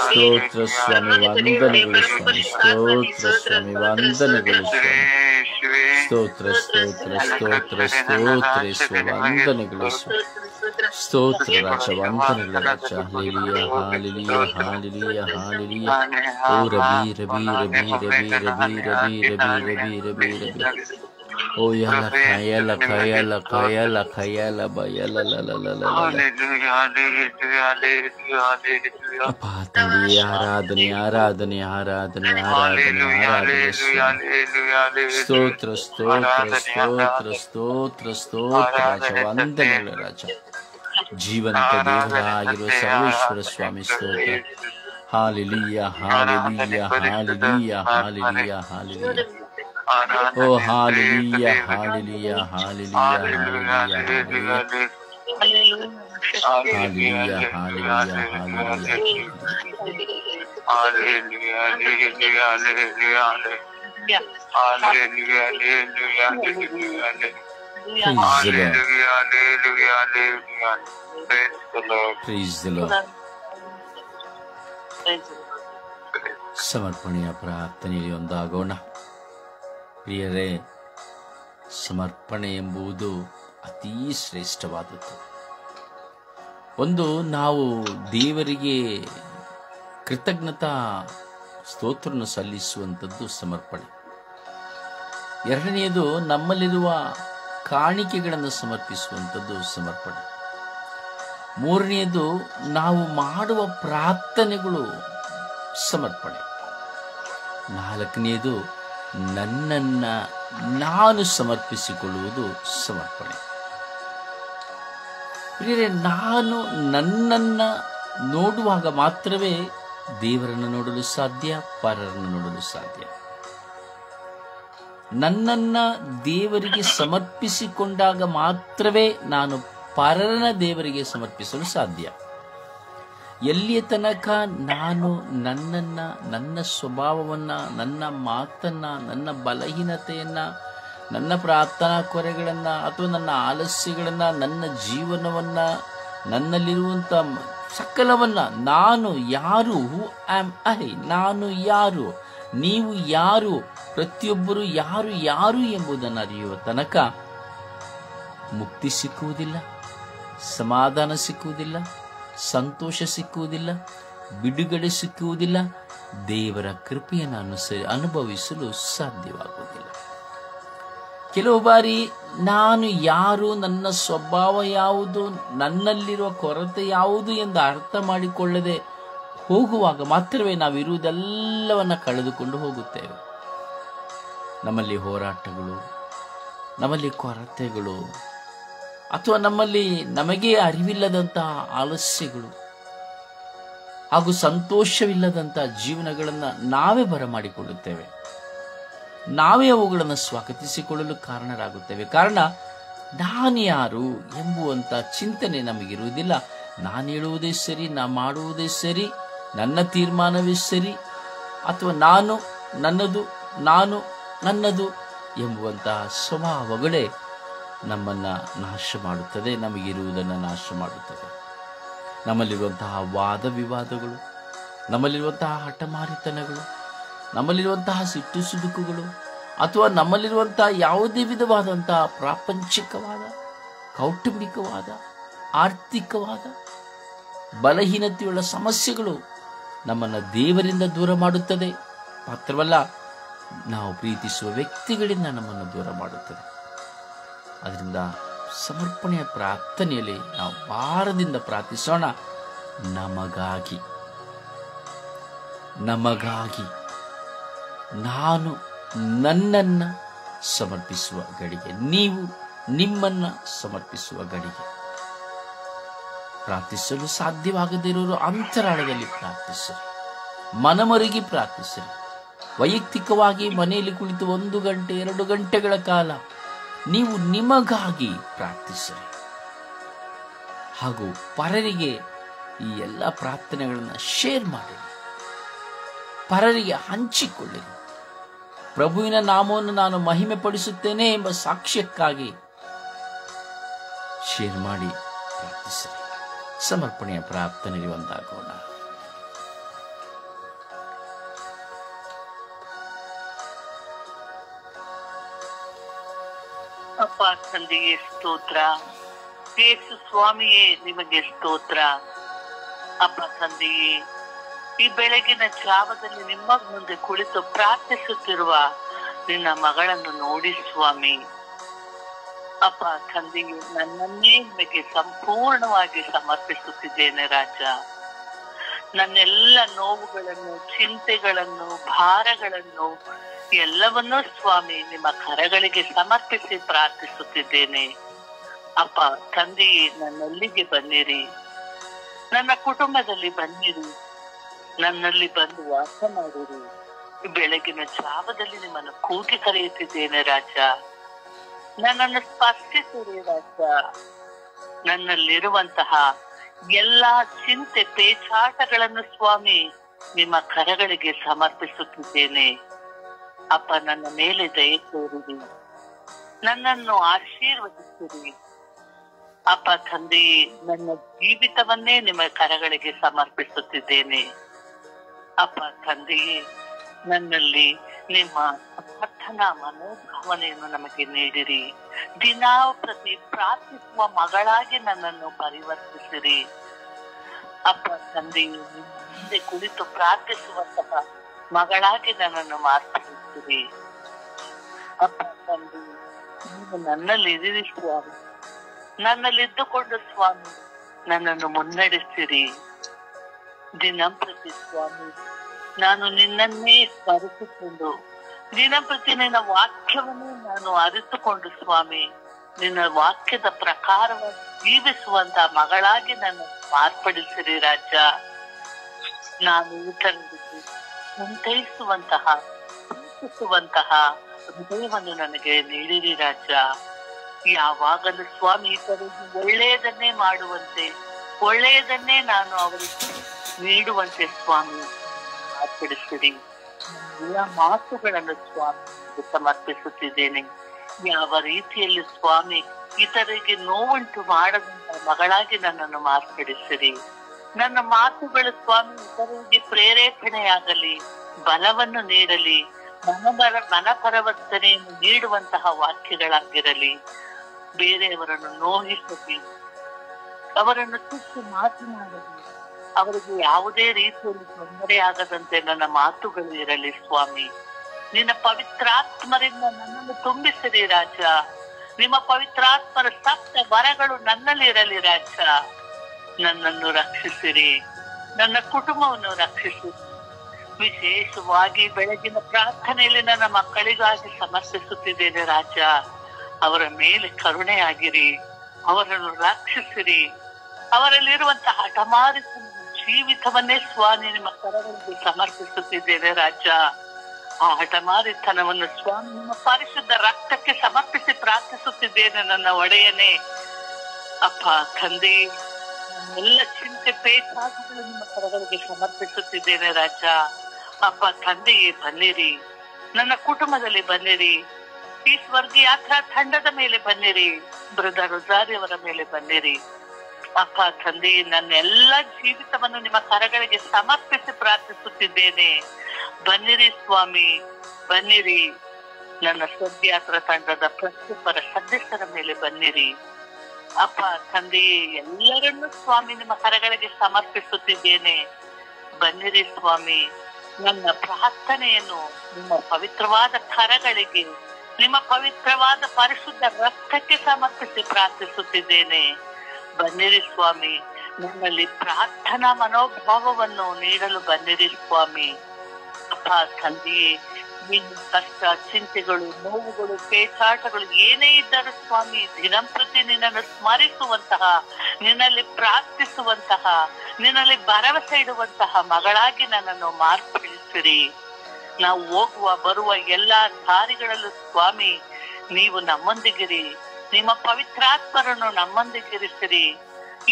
ಸ್ತೋತ್ರ ಸ್ವಾಮಿ, ವಂದನೆಗಳು ಸ್ವಾಮಿ. ಸ್ತೋತ್ರ ಸ್ವಾಮಿ, ವಂದನೆಗಳು ಸ್ವಾಮಿ. ಸ್ತೋತ್ರ ಸ್ತೋತ್ರ ಸ್ತೋತ್ರ ಸ್ತೋತ್ರ ಸ್ವ ವಂದನೆಗಳು ಸ್ವಾಮಿ. ಸ್ತೋತ್ರ ರಾಜ, ವಂದನೆಗಳ ರಾಜ. Hallelujah hallelujah hallelujah hallelujah. ಓ ರಬಿ ರಬಿ ರಬಿ ರಬಿ ರಬಿ ರಬಿ ರಬಿ ರಬಿ ರಬಿ ರಬಿ. ಓ ಯಲ ಕಯಲ ಕಯಲ ಕಯಲ ಕಯಲ ಬಯಲ ಅಪ್ಪ ತಂದೆ, ಆರಾಧನೆ ಆರಾಧನೆ ಆರಾಧನೆ ಆರಾಧನೆ ಆರಾಧನೆ. ಸ್ತೋತ್ರ ಸ್ತೋತ್ರ ಸ್ತೋತ್ರ ಸ್ತೋತ್ರ ಸ್ತೋತ್ರ ರಾಜ, ವಂದನೆಗಳ ರಾಜ. ಜೀವಂತ ದೇವರಾಗಿರುವ ಸರ್ವೇಶ್ವರ ಸ್ವಾಮಿ ಸ್ತೋತ್ರ. Hallelujah hallelujah hallelujah hallelujah hallelujah. ಓ hallelujah hallelujah hallelujah hallelujah hallelujah hallelujah ಸಮರ್ಪಣೆಯ ಪ್ರಾರ್ಥನೆಯಲ್ಲಿ ಒಂದಾಗೋಣ. ಪ್ರಿಯರೇ, ಸಮರ್ಪಣೆ ಎಂಬುದು ಅತೀ ಶ್ರೇಷ್ಠವಾದದ್ದು. ಒಂದು, ನಾವು ದೇವರಿಗೆ ಕೃತಜ್ಞತಾ ಸ್ತೋತ್ರವನ್ನು ಸಲ್ಲಿಸುವಂಥದ್ದು ಸಮರ್ಪಣೆ. ಎರಡನೆಯದು, ನಮ್ಮಲ್ಲಿರುವ ಕಾಣಿಕೆಗಳನ್ನು ಸಮರ್ಪಿಸುವಂಥದ್ದು ಸಮರ್ಪಣೆ. ಮೂರನೆಯದು, ನಾವು ಮಾಡುವ ಪ್ರಾರ್ಥನೆಗಳು ಸಮರ್ಪಣೆ. ನಾಲ್ಕನೆಯದು, ನನ್ನನ್ನು ನಾನು ಸಮರ್ಪಿಸಿಕೊಳ್ಳುವುದು ಸಮರ್ಪಣೆ. ಪ್ರಿಯರೇ, ನಾನು ನನ್ನನ್ನು ನೋಡುವಾಗ ಮಾತ್ರವೇ ದೇವರನ್ನು ನೋಡಲು ಸಾಧ್ಯ, ಪರರನ್ನು ನೋಡಲು ಸಾಧ್ಯ. ನನ್ನನ್ನು ದೇವರಿಗೆ ಸಮರ್ಪಿಸಿಕೊಂಡಾಗ ಮಾತ್ರವೇ ನಾನು ಪರರನ್ನ ದೇವರಿಗೆ ಸಮರ್ಪಿಸಲು ಸಾಧ್ಯ. ಎಲ್ಲಿಯ ತನಕ ನಾನು ನನ್ನನ್ನು, ನನ್ನ ಸ್ವಭಾವವನ್ನು, ನನ್ನ ಮಾತನ್ನು, ನನ್ನ ಬಲಹೀನತೆಯನ್ನು, ನನ್ನ ಪ್ರಾರ್ಥನಾ ಕೊರೆಗಳನ್ನು ಅಥವಾ ನನ್ನ ಆಲಸ್ಯಗಳನ್ನು, ನನ್ನ ಜೀವನವನ್ನು, ನನ್ನಲ್ಲಿರುವಂಥ ಸಕಲವನ್ನು, ನಾನು ಯಾರು, ಹೂ ಆಮ್ ಐ, ನಾನು ಯಾರು, ನೀವು ಯಾರು, ಪ್ರತಿಯೊಬ್ಬರು ಯಾರು ಯಾರು ಎಂಬುದನ್ನು ಅರಿಯುವ ತನಕ ಮುಕ್ತಿ ಸಿಕ್ಕುವುದಿಲ್ಲ, ಸಮಾಧಾನ ಸಿಕ್ಕುವುದಿಲ್ಲ, ಸಂತೋಷ ಸಿಕ್ಕುವುದಿಲ್ಲ, ಬಿಡುಗಡೆ ಸಿಕ್ಕುವುದಿಲ್ಲ, ದೇವರ ಕೃಪೆಯನ್ನು ಅನುಭವಿಸಲು ಸಾಧ್ಯವಾಗುವುದಿಲ್ಲ. ಕೆಲವು ಬಾರಿ ನಾನು ಯಾರು, ನನ್ನ ಸ್ವಭಾವ ಯಾವುದು, ನನ್ನಲ್ಲಿರುವ ಕೊರತೆ ಯಾವುದು ಎಂದು ಅರ್ಥ ಮಾಡಿಕೊಳ್ಳದೆ ಹೋಗುವಾಗ ಮಾತ್ರವೇ ನಾವಿರುವುದೆಲ್ಲವನ್ನ ಕಳೆದುಕೊಂಡು ಹೋಗುತ್ತೇವೆ. ನಮ್ಮಲ್ಲಿ ಹೋರಾಟಗಳು, ನಮ್ಮಲ್ಲಿ ಕೊರತೆಗಳು, ಅಥವಾ ನಮ್ಮಲ್ಲಿ ನಮಗೆ ಅರಿವಿಲ್ಲದಂತಹ ಆಲಸ್ಯಗಳು ಹಾಗೂ ಸಂತೋಷವಿಲ್ಲದಂತಹ ಜೀವನಗಳನ್ನು ನಾವೇ ಬರಮಾಡಿಕೊಳ್ಳುತ್ತೇವೆ. ನಾವೇ ಅವುಗಳನ್ನು ಸ್ವಾಗತಿಸಿಕೊಳ್ಳಲು ಕಾರಣರಾಗುತ್ತೇವೆ. ಕಾರಣ, ನಾನು ಯಾರು ಎಂಬುವಂಥ ಚಿಂತನೆ ನಮಗಿರುವುದಿಲ್ಲ. ನಾನು ಹೇಳುವುದೇ ಸರಿ, ನಾ ಮಾಡುವುದೇ ಸರಿ, ನನ್ನ ತೀರ್ಮಾನವೇ ಸರಿ, ಅಥವಾ ನಾನು ನನ್ನದು, ನಾನು ನನ್ನದು ಎಂಬುವಂತಹ ಸ್ವಭಾವಗಳೇ ನಮ್ಮನ್ನು ನಾಶ ಮಾಡುತ್ತದೆ, ನಮಗಿರುವುದನ್ನು ನಾಶ ಮಾಡುತ್ತದೆ. ನಮ್ಮಲ್ಲಿರುವಂತಹ ವಾದ ವಿವಾದಗಳು, ನಮ್ಮಲ್ಲಿರುವಂತಹ ಹಠಮಾರಿತನಗಳು, ನಮ್ಮಲ್ಲಿರುವಂತಹ ಸಿಟ್ಟು ಸುದುಕುಗಳು, ಅಥವಾ ನಮ್ಮಲ್ಲಿರುವಂತಹ ಯಾವುದೇ ವಿಧವಾದಂತಹ ಪ್ರಾಪಂಚಿಕವಾದ, ಕೌಟುಂಬಿಕವಾದ, ಆರ್ಥಿಕವಾದ ಬಲಹೀನತೆಯುಳ್ಳ ಸಮಸ್ಯೆಗಳು ನಮ್ಮನ್ನು ದೇವರಿಂದ ದೂರ ಮಾಡುತ್ತದೆ. ಮಾತ್ರವಲ್ಲ, ನಾವು ಪ್ರೀತಿಸುವ ವ್ಯಕ್ತಿಗಳಿಂದ ನಮ್ಮನ್ನು ದೂರ ಮಾಡುತ್ತದೆ. ಅದರಿಂದ ಸಮರ್ಪಣೆಯ ಪ್ರಾರ್ಥನೆಯಲ್ಲಿ ನಾವು ಭಾರದಿಂದ ಪ್ರಾರ್ಥಿಸೋಣ. ನಮಗಾಗಿ ನಮಗಾಗಿ ನಾನು ನನ್ನನ್ನು ಸಮರ್ಪಿಸುವ ಗಳಿಗೆ, ನೀವು ನಿಮ್ಮನ್ನ ಸಮರ್ಪಿಸುವ ಗಳಿಗೆ. ಪ್ರಾರ್ಥಿಸಲು ಸಾಧ್ಯವಾಗದಿರೋರು ಅಂತರಾಳದಲ್ಲಿ ಪ್ರಾರ್ಥಿಸಿರಿ, ಮನಮರುಗಿ ಪ್ರಾರ್ಥಿಸಿರಿ. ವೈಯಕ್ತಿಕವಾಗಿ ಮನೆಯಲ್ಲಿ ಕುಳಿತು 1 ಗಂಟೆ 2 ಗಂಟೆಗಳ ಕಾಲ ನೀವು ನಿಮಗಾಗಿ ಪ್ರಾರ್ಥಿಸಿರಿ. ಹಾಗೂ ಪರರಿಗೆ ಈ ಎಲ್ಲ ಪ್ರಾರ್ಥನೆಗಳನ್ನು ಶೇರ್ ಮಾಡಿರಿ, ಪರರಿಗೆ ಹಂಚಿಕೊಳ್ಳಿರಿ. ಪ್ರಭುವಿನ ನಾಮವನ್ನು ನಾನು ಮಹಿಮೆ ಪಡಿಸುತ್ತೇನೆ ಎಂಬ ಸಾಕ್ಷ್ಯಕ್ಕಾಗಿ ಶೇರ್ ಮಾಡಿ ಪ್ರಾರ್ಥಿಸಿರಿ. ಸಮರ್ಪಣೆಯ ಪ್ರಾರ್ಥನೆಗೆ ಒಂದಾಗೋಣ. ಅಪ್ಪ ತಂದೆಯೇ ಸ್ತೋತ್ರ, ಯೇಸು ಸ್ವಾಮಿಯೇ ನಿಮಗೆ ಸ್ತೋತ್ರ. ಅಪ್ಪ ತಂದೆಯೇ, ಈ ಬೆಳಗಿನ ಜಾವದಲ್ಲಿ ನಿಮ್ಮ ಮುಂದೆ ಕುಳಿತು ಪ್ರಾರ್ಥಿಸುತ್ತಿರುವ ನಿನ್ನ ಮಗಳನ್ನು ನೋಡಿ ಸ್ವಾಮಿ. ಅಪ್ಪ ತಂದೆಯೇ, ನನ್ನನ್ನೇ ನಿಮಗೆ ಸಂಪೂರ್ಣವಾಗಿ ಸಮರ್ಪಿಸುತ್ತಿದ್ದೇನೆ ರಾಜ. ನನ್ನೆಲ್ಲ ನೋವುಗಳನ್ನು, ಚಿಂತೆಗಳನ್ನು, ಭಾರಗಳನ್ನು ಎಲ್ಲವನ್ನೂ ಸ್ವಾಮಿ ನಿಮ್ಮ ಕರಗಳಿಗೆ ಸಮರ್ಪಿಸಿ ಪ್ರಾರ್ಥಿಸುತ್ತಿದ್ದೇನೆ. ಅಪ್ಪ ತಂದೆಯೇ, ನನ್ನಲ್ಲಿಗೆ ಬನ್ನಿರಿ, ನನ್ನ ಕುಟುಂಬದಲ್ಲಿ ಬನ್ನಿರಿ, ನನ್ನಲ್ಲಿ ಬಂದು ವಾಸ ಮಾಡಿರಿ. ಬೆಳಗಿನ ಜಾವದಲ್ಲಿ ನಿಮ್ಮನ್ನು ಕೂಗಿ ಕರೆಯುತ್ತಿದ್ದೇನೆ ರಾಜ. ನನ್ನನ್ನು ಸ್ಪರ್ಶಿಸಿರಿ ರಾಜ. ನನ್ನಲ್ಲಿರುವಂತಹ ಎಲ್ಲಾ ಚಿಂತೆ ಪೇಚಾಟಗಳನ್ನು ಸ್ವಾಮಿ ನಿಮ್ಮ ಕರಗಳಿಗೆ ಸಮರ್ಪಿಸುತ್ತಿದ್ದೇನೆ. ಅಪ್ಪ, ನನ್ನ ಮೇಲೆ ದಯೆ ತೋರಿರಿ, ನನ್ನನ್ನು ಆಶೀರ್ವದಿಸಿರಿ. ಅಪ್ಪ ತಂದೆಯೇ, ನನ್ನ ಜೀವಿತವನ್ನೇ ನಿಮ್ಮ ಕರಗಳಿಗೆ ಸಮರ್ಪಿಸುತ್ತಿದ್ದೇನೆ. ಅಪ್ಪ ತಂದೆಯೇ, ನನ್ನಲ್ಲಿ ನಿಮ್ಮ ಪ್ರಾರ್ಥನಾ ಮನೋಭಾವನೆಯನ್ನು ನಮಗೆ ನೀಡಿರಿ. ದಿನಾ ಪ್ರತಿ ಪ್ರಾರ್ಥಿಸುವ ಮಗಳಾಗಿ ನನ್ನನ್ನು ಪರಿವರ್ತಿಸಿರಿ. ಅಪ್ಪ ತಂದೆಯೇ, ಮುಂದೆ ಕುಳಿತು ಪ್ರಾರ್ಥಿಸುವಂತಹ ಮಗಳಾಗಿ ನನ್ನನ್ನು ಮಾರ್ಪಡಿಸಿರಿ. ಅಪ್ಪ ತಂದೆಯೇ, ನೀವು ನನ್ನಲ್ಲಿ ಇರಿರಿ ಸ್ವಾಮಿ. ನನ್ನಲ್ಲಿದ್ದುಕೊಂಡು ಸ್ವಾಮಿ ನನ್ನನ್ನು ಮುನ್ನಡೆಸಿರಿ. ದಿನಂಪ್ರತಿ ಸ್ವಾಮಿ ನಾನು ನಿನ್ನನ್ನೇ ಸ್ಮರಿಸಿಕೊಂಡು, ದಿನಂಪ್ರತಿ ನಿನ್ನ ವಾಕ್ಯವನ್ನೇ ನಾನು ಅರಿತುಕೊಂಡು ಸ್ವಾಮಿ ನಿನ್ನ ವಾಕ್ಯದ ಪ್ರಕಾರವಾಗಿ ಜೀವಿಸುವಂತ ಮಗಳಾಗಿ ನನ್ನ ಮಾರ್ಪಡಿಸಿರಿ ರಾಜ. ನಾನು ಇತರರಿಗೆ ಸಂತೈಸುವಂತಹ, ಪ್ರೀತಿಸುವಂತಹ ಹೃದಯವನ್ನು ನನಗೆ ನೀಡಿರಿ ರಾಜ. ಯಾವಾಗಲೂ ಸ್ವಾಮಿ ಇತರರಿಗೆ ಒಳ್ಳೆಯದನ್ನೇ ಮಾಡುವಂತೆ, ಒಳ್ಳೆಯದನ್ನೇ ನಾನು ಅವರಿಗೆ ನೀಡುವಂತೆ ಸ್ವಾಮಿ ಮಾರ್ಪಡಿಸಿರಿ. ಎಲ್ಲ ಮಾತುಗಳನ್ನು ಸ್ವಾಮಿ ಸಮರ್ಪಿಸುತ್ತಿದ್ದೇನೆ. ಯಾವ ರೀತಿಯಲ್ಲಿ ಸ್ವಾಮಿ ಇತರರಿಗೆ ನೋವುಂಟು ಮಾಡದಂತ ಮಗಳಾಗಿ ನನ್ನನ್ನು ಮಾರ್ಪಡಿಸಿರಿ. ನನ್ನ ಮಾತುಗಳು ಸ್ವಾಮಿ ಇತರರಿಗೆ ಪ್ರೇರೇಪಣೆಯಾಗಲಿ, ಬಲವನ್ನು ನೀಡಲಿ, ಮನಪರವರ್ತನೆಯನ್ನು ನೀಡುವಂತಹ ವಾಕ್ಯಗಳಾಗಿರಲಿ. ಬೇರೆಯವರನ್ನು ನೋಯಿಸಲಿ, ಅವರನ್ನು ತುಚ್ಚು ಮಾತನಾಡಲಿ, ಅವರಿಗೆ ಯಾವುದೇ ರೀತಿಯಲ್ಲಿ ತೊಂದರೆ ಆಗದಂತೆ ನನ್ನ ಮಾತುಗಳು ಇರಲಿ ಸ್ವಾಮಿ. ನಿನ್ನ ಪವಿತ್ರಾತ್ಮರಿಂದ ನನ್ನನ್ನು ತುಂಬಿಸಿರಿ ರಾಜ. ನಿಮ್ಮ ಪವಿತ್ರಾತ್ಮರ ಸಪ್ತ ವರಗಳು ನನ್ನಲ್ಲಿ ಇರಲಿ ರಾಜ. ನನ್ನನ್ನು ರಕ್ಷಿಸಿರಿ, ನನ್ನ ಕುಟುಂಬವನ್ನು ರಕ್ಷಿಸಿರಿ. ವಿಶೇಷವಾಗಿ ಬೆಳಗಿನ ಪ್ರಾರ್ಥನೆಯಲ್ಲಿ ನನ್ನ ಮಕ್ಕಳಿಗಾಗಿ ಸಮರ್ಪಿಸುತ್ತಿದ್ದೇನೆ ರಾಜ. ಅವರ ಮೇಲೆ ಕರುಣೆಯಾಗಿರಿ, ಅವರನ್ನು ರಕ್ಷಿಸಿರಿ. ಅವರಲ್ಲಿರುವಂತಹ ಹಠಮಾರಿತನ ಜೀವಿತವನ್ನೇ ಸ್ವಾಮಿ ನಿಮ್ಮ ಕರಗಳಿಗೆ ಸಮರ್ಪಿಸುತ್ತಿದ್ದೇನೆ ರಾಜ. ಆ ಹಠಮಾರಿತನವನ್ನು ಸ್ವಾಮಿ ನಿಮ್ಮ ಪರಿಶುದ್ಧ ರಕ್ತಕ್ಕೆ ಸಮರ್ಪಿಸಿ ಪ್ರಾರ್ಥಿಸುತ್ತಿದ್ದೇನೆ ನನ್ನ ಒಡೆಯನೇ. ಅಪ್ಪ ತಂದೆ, ಎಲ್ಲ ಚಿಂತೆ ಪೇಚಾಟಗಳು ನಿಮ್ಮ ಕರಗಳಿಗೆ ಸಮರ್ಪಿಸುತ್ತಿದ್ದೇನೆ ರಾಜ. ಅಪ್ಪ ತಂದೆಯೇ, ಬನ್ನಿರಿ, ನನ್ನ ಕುಟುಂಬದಲ್ಲಿ ಬನ್ನಿರಿ, ಈ ಸ್ವರ್ಗೀಯ ಯಾತ್ರಾ ತಂಡದ ಮೇಲೆ ಬನ್ನಿರಿ, ಬ್ರದರ್ ರೊಜಾರಿ ಅವರ ಮೇಲೆ ಬನ್ನಿರಿ. ಅಪ್ಪ ತಂದೆ, ನನ್ನ ಎಲ್ಲ ಜೀವಿತವನ್ನು ನಿಮ್ಮ ಕರಗಳಿಗೆ ಸಮರ್ಪಿಸಿ ಪ್ರಾರ್ಥಿಸುತ್ತಿದ್ದೇನೆ. ಬನ್ನಿರಿ ಸ್ವಾಮಿ, ಬನ್ನಿರಿ. ನನ್ನ ಸ್ವರ್ಗಯಾತ್ರಾ ತಂಡದ ಪ್ರತಿಯೊಬ್ಬರ ಸದಸ್ಯರ ಮೇಲೆ ಬನ್ನಿರಿ. ಅಪ್ಪ ತಂದೆಯೇ, ಎಲ್ಲರನ್ನೂ ಸ್ವಾಮಿ ನಿಮ್ಮ ಕರಗಳಿಗೆ ಸಮರ್ಪಿಸುತ್ತಿದ್ದೇನೆ. ಬನ್ನಿರಿ ಸ್ವಾಮಿ. ನನ್ನ ಪ್ರಾರ್ಥನೆಯನ್ನು ನಿಮ್ಮ ಪವಿತ್ರವಾದ ಕರಗಳಿಗೆ ನಿಮ್ಮ ಪವಿತ್ರವಾದ ಪರಿಶುದ್ಧ ರಕ್ತಕ್ಕೆ ಸಮರ್ಪಿಸಿ ಪ್ರಾರ್ಥಿಸುತ್ತಿದ್ದೇನೆ. ಬನ್ನಿರಿ ಸ್ವಾಮಿ, ನನ್ನಲ್ಲಿ ಪ್ರಾರ್ಥನಾ ಮನೋಭಾವವನ್ನು ನೀಡಲು ಬನ್ನಿರಿ ಸ್ವಾಮಿ. ಅಪ್ಪ ತಂದೆಯೇ, ನಿನ್ನ ಕಷ್ಟ, ಚಿಂತೆಗಳು, ನೋವುಗಳು, ಪೇಚಾಟಗಳು ಏನೇ ಇದ್ದರೂ ಸ್ವಾಮಿ, ದಿನಂಪ್ರತಿ ನಿನ್ನನ್ನು ಸ್ಮರಿಸುವಂತಹ, ನಿನ್ನಲ್ಲಿ ಪ್ರಾರ್ಥಿಸುವಂತಹ, ನಿನ್ನಲ್ಲಿ ಭರವಸೆ ಇಡುವಂತಹ ಮಗಳಾಗಿ ನನ್ನನ್ನು ಮಾರ್ಪಡಿಸಿರಿ. ನಾವು ಹೋಗುವ ಬರುವ ಎಲ್ಲಾ ದಾರಿಗಳಲ್ಲೂ ಸ್ವಾಮಿ ನೀವು ನಮ್ಮೊಂದಿಗಿರಿ. ನಿಮ್ಮ ಪವಿತ್ರಾತ್ಮರನ್ನು ನಮ್ಮೊಂದಿಗಿರಿಸಿರಿ.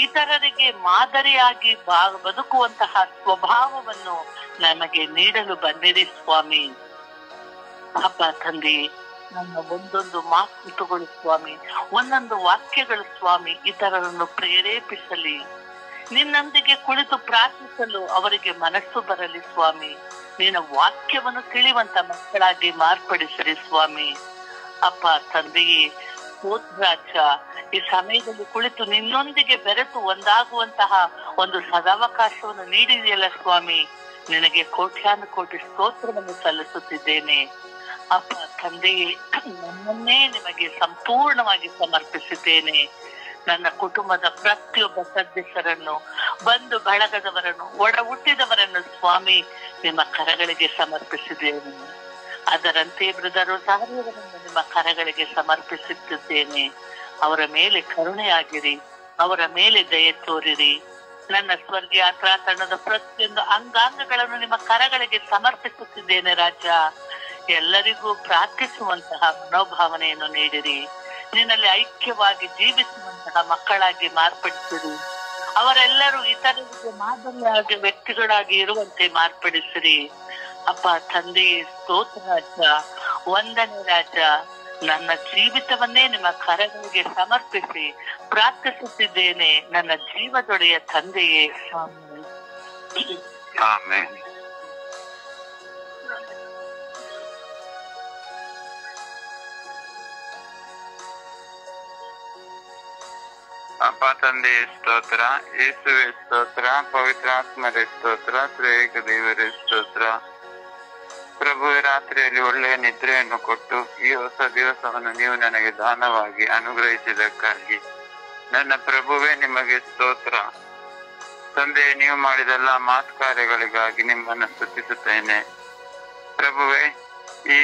ಇತರರಿಗೆ ಮಾದರಿಯಾಗಿ ಬದುಕುವಂತಹ ಸ್ವಭಾವವನ್ನು ನಮಗೆ ನೀಡಲು ಬಂದಿರಿ ಸ್ವಾಮಿ. ಅಪ್ಪ ತಂದೆ, ನನ್ನ ಒಂದೊಂದು ಮಾತುಗಳು ಸ್ವಾಮಿ, ಒಂದೊಂದು ವಾಕ್ಯಗಳು ಸ್ವಾಮಿ ಇತರರನ್ನು ಪ್ರೇರೇಪಿಸಲಿ. ನಿನ್ನೊಂದಿಗೆ ಕುಳಿತು ಪ್ರಾರ್ಥಿಸಲು ಅವರಿಗೆ ಮನಸ್ಸು ಬರಲಿ ಸ್ವಾಮಿ. ನಿನ್ನ ವಾಕ್ಯವನ್ನು ತಿಳಿಯುವಂತ ಮಕ್ಕಳಾಗಿ ಮಾರ್ಪಡಿಸಿರಿ ಸ್ವಾಮಿ. ಅಪ್ಪ ತಂದೆಯೇ, ಸ್ತೋತ್ರ. ಈ ಸಮಯದಲ್ಲಿ ಕುಳಿತು ನಿನ್ನೊಂದಿಗೆ ಬೆರೆತು ಒಂದಾಗುವಂತಹ ಒಂದು ಸದಾವಕಾಶವನ್ನು ನೀಡಿದೆಯಲ್ಲ ಸ್ವಾಮಿ, ನಿನಗೆ ಕೋಟ್ಯಾನು ಕೋಟಿ ಸ್ತೋತ್ರವನ್ನು ಸಲ್ಲಿಸುತ್ತಿದ್ದೇನೆ. ಅಪ್ಪ ತಂದೆಯೇ, ನನ್ನನ್ನೇ ನಿಮಗೆ ಸಂಪೂರ್ಣವಾಗಿ ಸಮರ್ಪಿಸಿದ್ದೇನೆ. ನನ್ನ ಕುಟುಂಬದ ಪ್ರತಿಯೊಬ್ಬ ಸದಸ್ಯರನ್ನು, ಬಂಧು ಬಳಗದವರನ್ನು, ಒಡ ಹುಟ್ಟಿದವರನ್ನು ಸ್ವಾಮಿ ನಿಮ್ಮ ಕರಗಳಿಗೆ ಸಮರ್ಪಿಸಿದ್ದೇನೆ. ಅದರಂತೆ ಬ್ರದರ್ ರೋಸಾರಿಯವರನ್ನು ನಿಮ್ಮ ಕರಗಳಿಗೆ ಸಮರ್ಪಿಸುತ್ತಿದ್ದೇನೆ. ಅವರ ಮೇಲೆ ಕರುಣೆಯಾಗಿರಿ, ಅವರ ಮೇಲೆ ದಯೆ ತೋರಿರಿ. ನನ್ನ ಸ್ವರ್ಗೀಯ ಯಾತ್ರಾ ತಂಡದ ಪ್ರತಿಯೊಂದು ಅಂಗಾಂಗಗಳನ್ನು ನಿಮ್ಮ ಕರಗಳಿಗೆ ಸಮರ್ಪಿಸುತ್ತಿದ್ದೇನೆ ರಾಜ. ಎಲ್ಲರಿಗೂ ಪ್ರಾರ್ಥಿಸುವಂತಹ ಮನೋಭಾವನೆಯನ್ನು ನೀಡಿರಿ. ನಿನ್ನಲ್ಲಿ ಐಕ್ಯವಾಗಿ ಜೀವಿಸುವಂತಹ ಮಕ್ಕಳಾಗಿ ಮಾರ್ಪಡಿಸಿರಿ. ಅವರೆಲ್ಲರೂ ಇತರರಿಗೆ ಮಾದರಿಯಾಗಿ ವ್ಯಕ್ತಿಗಳಾಗಿ ಇರುವಂತೆ ಮಾರ್ಪಡಿಸಿರಿ. ಅಪ್ಪ ತಂದೆಯೇ, ಸ್ತೋತ್ರ ರಾಜ, ವಂದನೆ ರಾಜ. ನನ್ನ ಜೀವಿತವನ್ನೇ ನಿಮ್ಮ ಕರಗಳಿಗೆ ಸಮರ್ಪಿಸಿ ಪ್ರಾರ್ಥಿಸುತ್ತಿದ್ದೇನೆ ನನ್ನ ಜೀವದೊಡೆಯ ತಂದೆಯೇ. ಆಮೆನ್. ಅಪ್ಪ ತಂದೆಯ ಸ್ತೋತ್ರ, ಯೇಸುವೆ ಸ್ತೋತ್ರ, ಪವಿತ್ರಾತ್ಮರೇ ಸ್ತೋತ್ರ, ತ್ರಿಯೇಕ ದೇವರೇ ಸ್ತೋತ್ರ. ಪ್ರಭುವೆ, ರಾತ್ರಿಯಲ್ಲಿ ಒಳ್ಳೆಯ ನಿದ್ರೆಯನ್ನು ಕೊಟ್ಟು ಈ ಹೊಸ ದಿವಸವನ್ನು ನೀವು ನನಗೆ ದಾನವಾಗಿ ಅನುಗ್ರಹಿಸಿದ್ದಕ್ಕಾಗಿ ನನ್ನ ಪ್ರಭುವೆ ನಿಮಗೆ ಸ್ತೋತ್ರ. ತಂದೆ, ನೀವು ಮಾಡಿದೆಲ್ಲ ಮಾತು ಕಾರ್ಯಗಳಿಗಾಗಿ ನಿಮ್ಮನ್ನು ಸ್ತುತಿಸುತ್ತೇನೆ. ಪ್ರಭುವೆ, ಈ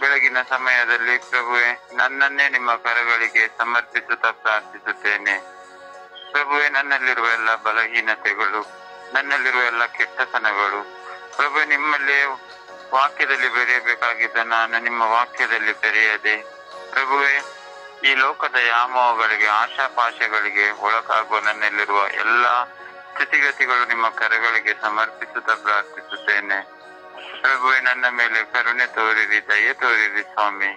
ಬೆಳಗಿನ ಸಮಯದಲ್ಲಿ ಪ್ರಭುವೆ ನನ್ನನ್ನೇ ನಿಮ್ಮ ಕರಗಳಿಗೆ ಸಮರ್ಪಿಸುತ್ತಾ ಪ್ರಾರ್ಥಿಸುತ್ತೇನೆ. ಪ್ರಭುವೆ, ನನ್ನಲ್ಲಿರುವ ಎಲ್ಲ ಬಲಹೀನತೆಗಳು, ನನ್ನಲ್ಲಿರುವ ಎಲ್ಲ ಕೆಟ್ಟತನಗಳು ಪ್ರಭು ನಿಮ್ಮಲ್ಲೇ ವಾಕ್ಯದಲ್ಲಿ ಬೆರೆಯಬೇಕಾಗಿದ್ದ ನಾನು ನಿಮ್ಮ ವಾಕ್ಯದಲ್ಲಿ ಬೆರೆಯದೆ ಪ್ರಭುವೆ ಈ ಲೋಕದ ವ್ಯಾಮೋಹಗಳಿಗೆ, ಆಶಾಪಾಶಗಳಿಗೆ ಒಳಗಾಗುವ ನನ್ನಲ್ಲಿರುವ ಎಲ್ಲ ಸ್ಥಿತಿಗತಿಗಳು ನಿಮ್ಮ ಕರಗಳಿಗೆ ಸಮರ್ಪಿಸುತ್ತಾ ಪ್ರಾರ್ಥಿಸುತ್ತೇನೆ. ಪ್ರಭುವೆ, ನನ್ನ ಮೇಲೆ ಕರುಣೆ ತೋರಿರಿ, ದಯೆ ತೋರಿರಿ ಸ್ವಾಮಿ.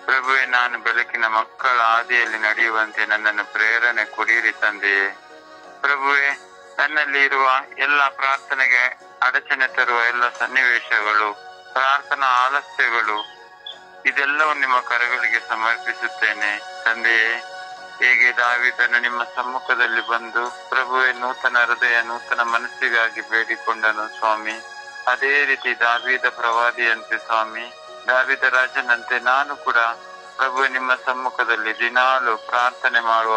ಪ್ರಭುವೆ, ನಾನು ಬೆಳಕಿನ ಮಕ್ಕಳ ಹಾದಿಯಲ್ಲಿ ನಡೆಯುವಂತೆ ನನ್ನನ್ನು ಪ್ರೇರಣೆ ಕೊಡಿರಿ ತಂದೆಯೇ. ಪ್ರಭುವೆ, ನನ್ನಲ್ಲಿ ಇರುವ ಎಲ್ಲ ಪ್ರಾರ್ಥನೆಗೆ ಅಡಚಣೆ ತರುವ ಎಲ್ಲ ಸನ್ನಿವೇಶಗಳು, ಪ್ರಾರ್ಥನಾ ಆಲಸ್ಯಗಳು, ಇದೆಲ್ಲವೂ ನಿಮ್ಮ ಕರಗಳಿಗೆ ಸಮರ್ಪಿಸುತ್ತೇನೆ ತಂದೆಯೇ. ಹೇಗೆ ದಾವೀದನು ನಿಮ್ಮ ಸಮ್ಮುಖದಲ್ಲಿ ಬಂದು ಪ್ರಭುವೆ ನೂತನ ಹೃದಯ, ನೂತನ ಮನಸ್ಸಿಗಾಗಿ ಬೇಡಿಕೊಂಡನು ಸ್ವಾಮಿ, ಅದೇ ರೀತಿ ದಾವೀದ ಪ್ರವಾದಿಯಂತೆ ಸ್ವಾಮಿ, ದಾವೀದ ರಾಜನಂತೆ ನಾನು ಕೂಡ ಪ್ರಭು ನಿಮ್ಮ ಸಮ್ಮುಖದಲ್ಲಿ ದಿನಾಲು ಪ್ರಾರ್ಥನೆ ಮಾಡುವ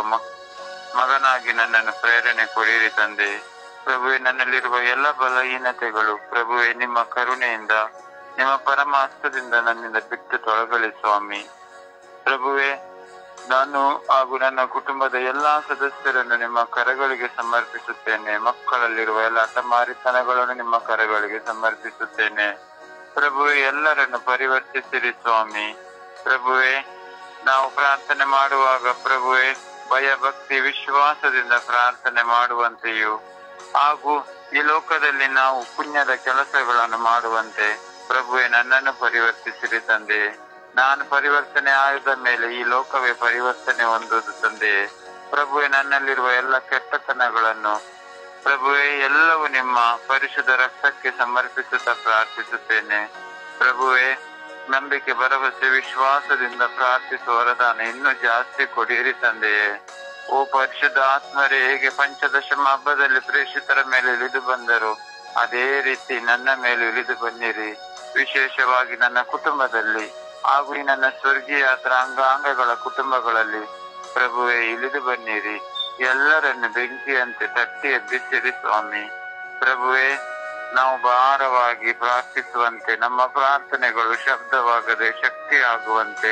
ಮಗನಾಗಿ ನನ್ನನ್ನು ಪ್ರೇರಣೆ ಕೊಡಿರಿ ತಂದೆ. ಪ್ರಭುವೆ, ನನ್ನಲ್ಲಿರುವ ಎಲ್ಲ ಬಲಹೀನತೆಗಳು ಪ್ರಭುವೆ ನಿಮ್ಮ ಕರುಣೆಯಿಂದ, ನಿಮ್ಮ ಪರಮ ಹಸ್ತದಿಂದ ನನ್ನಿಂದ ಬಿಟ್ಟು ತೊಲಗಲಿ ಸ್ವಾಮಿ. ಪ್ರಭುವೆ, ನಾನು ಹಾಗೂ ನನ್ನ ಕುಟುಂಬದ ಎಲ್ಲಾ ಸದಸ್ಯರನ್ನು ನಿಮ್ಮ ಕರಗಳಿಗೆ ಸಮರ್ಪಿಸುತ್ತೇನೆ. ಮಕ್ಕಳಲ್ಲಿರುವ ಎಲ್ಲ ಹಠಮಾರಿತನಗಳನ್ನು ನಿಮ್ಮ ಕರಗಳಿಗೆ ಸಮರ್ಪಿಸುತ್ತೇನೆ. ಪ್ರಭುವೆ, ಎಲ್ಲರನ್ನು ಪರಿವರ್ತಿಸಿರಿ ಸ್ವಾಮಿ. ಪ್ರಭುವೆ, ನಾವು ಪ್ರಾರ್ಥನೆ ಮಾಡುವಾಗ ಪ್ರಭುವೆ ಭಯ, ಭಕ್ತಿ, ವಿಶ್ವಾಸದಿಂದ ಪ್ರಾರ್ಥನೆ ಮಾಡುವಂತೆಯೂ ಹಾಗೂ ಈ ಲೋಕದಲ್ಲಿ ನಾವು ಪುಣ್ಯದ ಕೆಲಸಗಳನ್ನು ಮಾಡುವಂತೆ ಪ್ರಭುವೆ ನನ್ನನ್ನು ಪರಿವರ್ತಿಸಿರಿ ತಂದೆ. ನಾನು ಪರಿವರ್ತನೆ ಆದ ಮೇಲೆ ಈ ಲೋಕವೇ ಪರಿವರ್ತನೆ ಹೊಂದುವುದು ತಂದೆಯೇ. ಪ್ರಭುವೆ, ನನ್ನಲ್ಲಿರುವ ಎಲ್ಲ ಕೆಟ್ಟತನಗಳನ್ನು ಪ್ರಭುವೆ ಎಲ್ಲವೂ ನಿಮ್ಮ ಪರಿಶುದ್ಧ ರಕ್ತಕ್ಕೆ ಸಮರ್ಪಿಸುತ್ತಾ ಪ್ರಾರ್ಥಿಸುತ್ತೇನೆ. ಪ್ರಭುವೆ, ನಂಬಿಕೆ, ಭರವಸೆ, ವಿಶ್ವಾಸದಿಂದ ಪ್ರಾರ್ಥಿಸುವ ವರದಾನ ಇನ್ನೂ ಜಾಸ್ತಿ ಕೊಡಿರಿ ತಂದೆಯೇ. ಓ ಪರಿಶುದ್ಧ ಆತ್ಮರೇ, ಹೇಗೆ ಪಂಚದಶಮ ಹಬ್ಬದಲ್ಲಿ ಪ್ರೇಷಿತರ ಮೇಲೆ ಇಳಿದು ಬಂದರು ಅದೇ ರೀತಿ ನನ್ನ ಮೇಲೆ ಇಳಿದು ಬನ್ನಿರಿ. ವಿಶೇಷವಾಗಿ ನನ್ನ ಕುಟುಂಬದಲ್ಲಿ ಹಾಗೂ ಈ ನನ್ನ ಸ್ವರ್ಗೀಯ ಅಂಗಾಂಗಗಳ ಕುಟುಂಬಗಳಲ್ಲಿ ಪ್ರಭುವೆ ಇಳಿದು ಬನ್ನಿರಿ. ಎಲ್ಲರನ್ನು ಬೆಂಕಿಯಂತೆ ತಟ್ಟಿ ಎಬ್ಬಿಸಿರಿ ಸ್ವಾಮಿ. ಪ್ರಭುವೆ, ನಾವು ಭಾರವಾಗಿ ಪ್ರಾರ್ಥಿಸುವಂತೆ, ನಮ್ಮ ಪ್ರಾರ್ಥನೆಗಳು ಶಬ್ದವಾಗದೆ ಶಕ್ತಿಯಾಗುವಂತೆ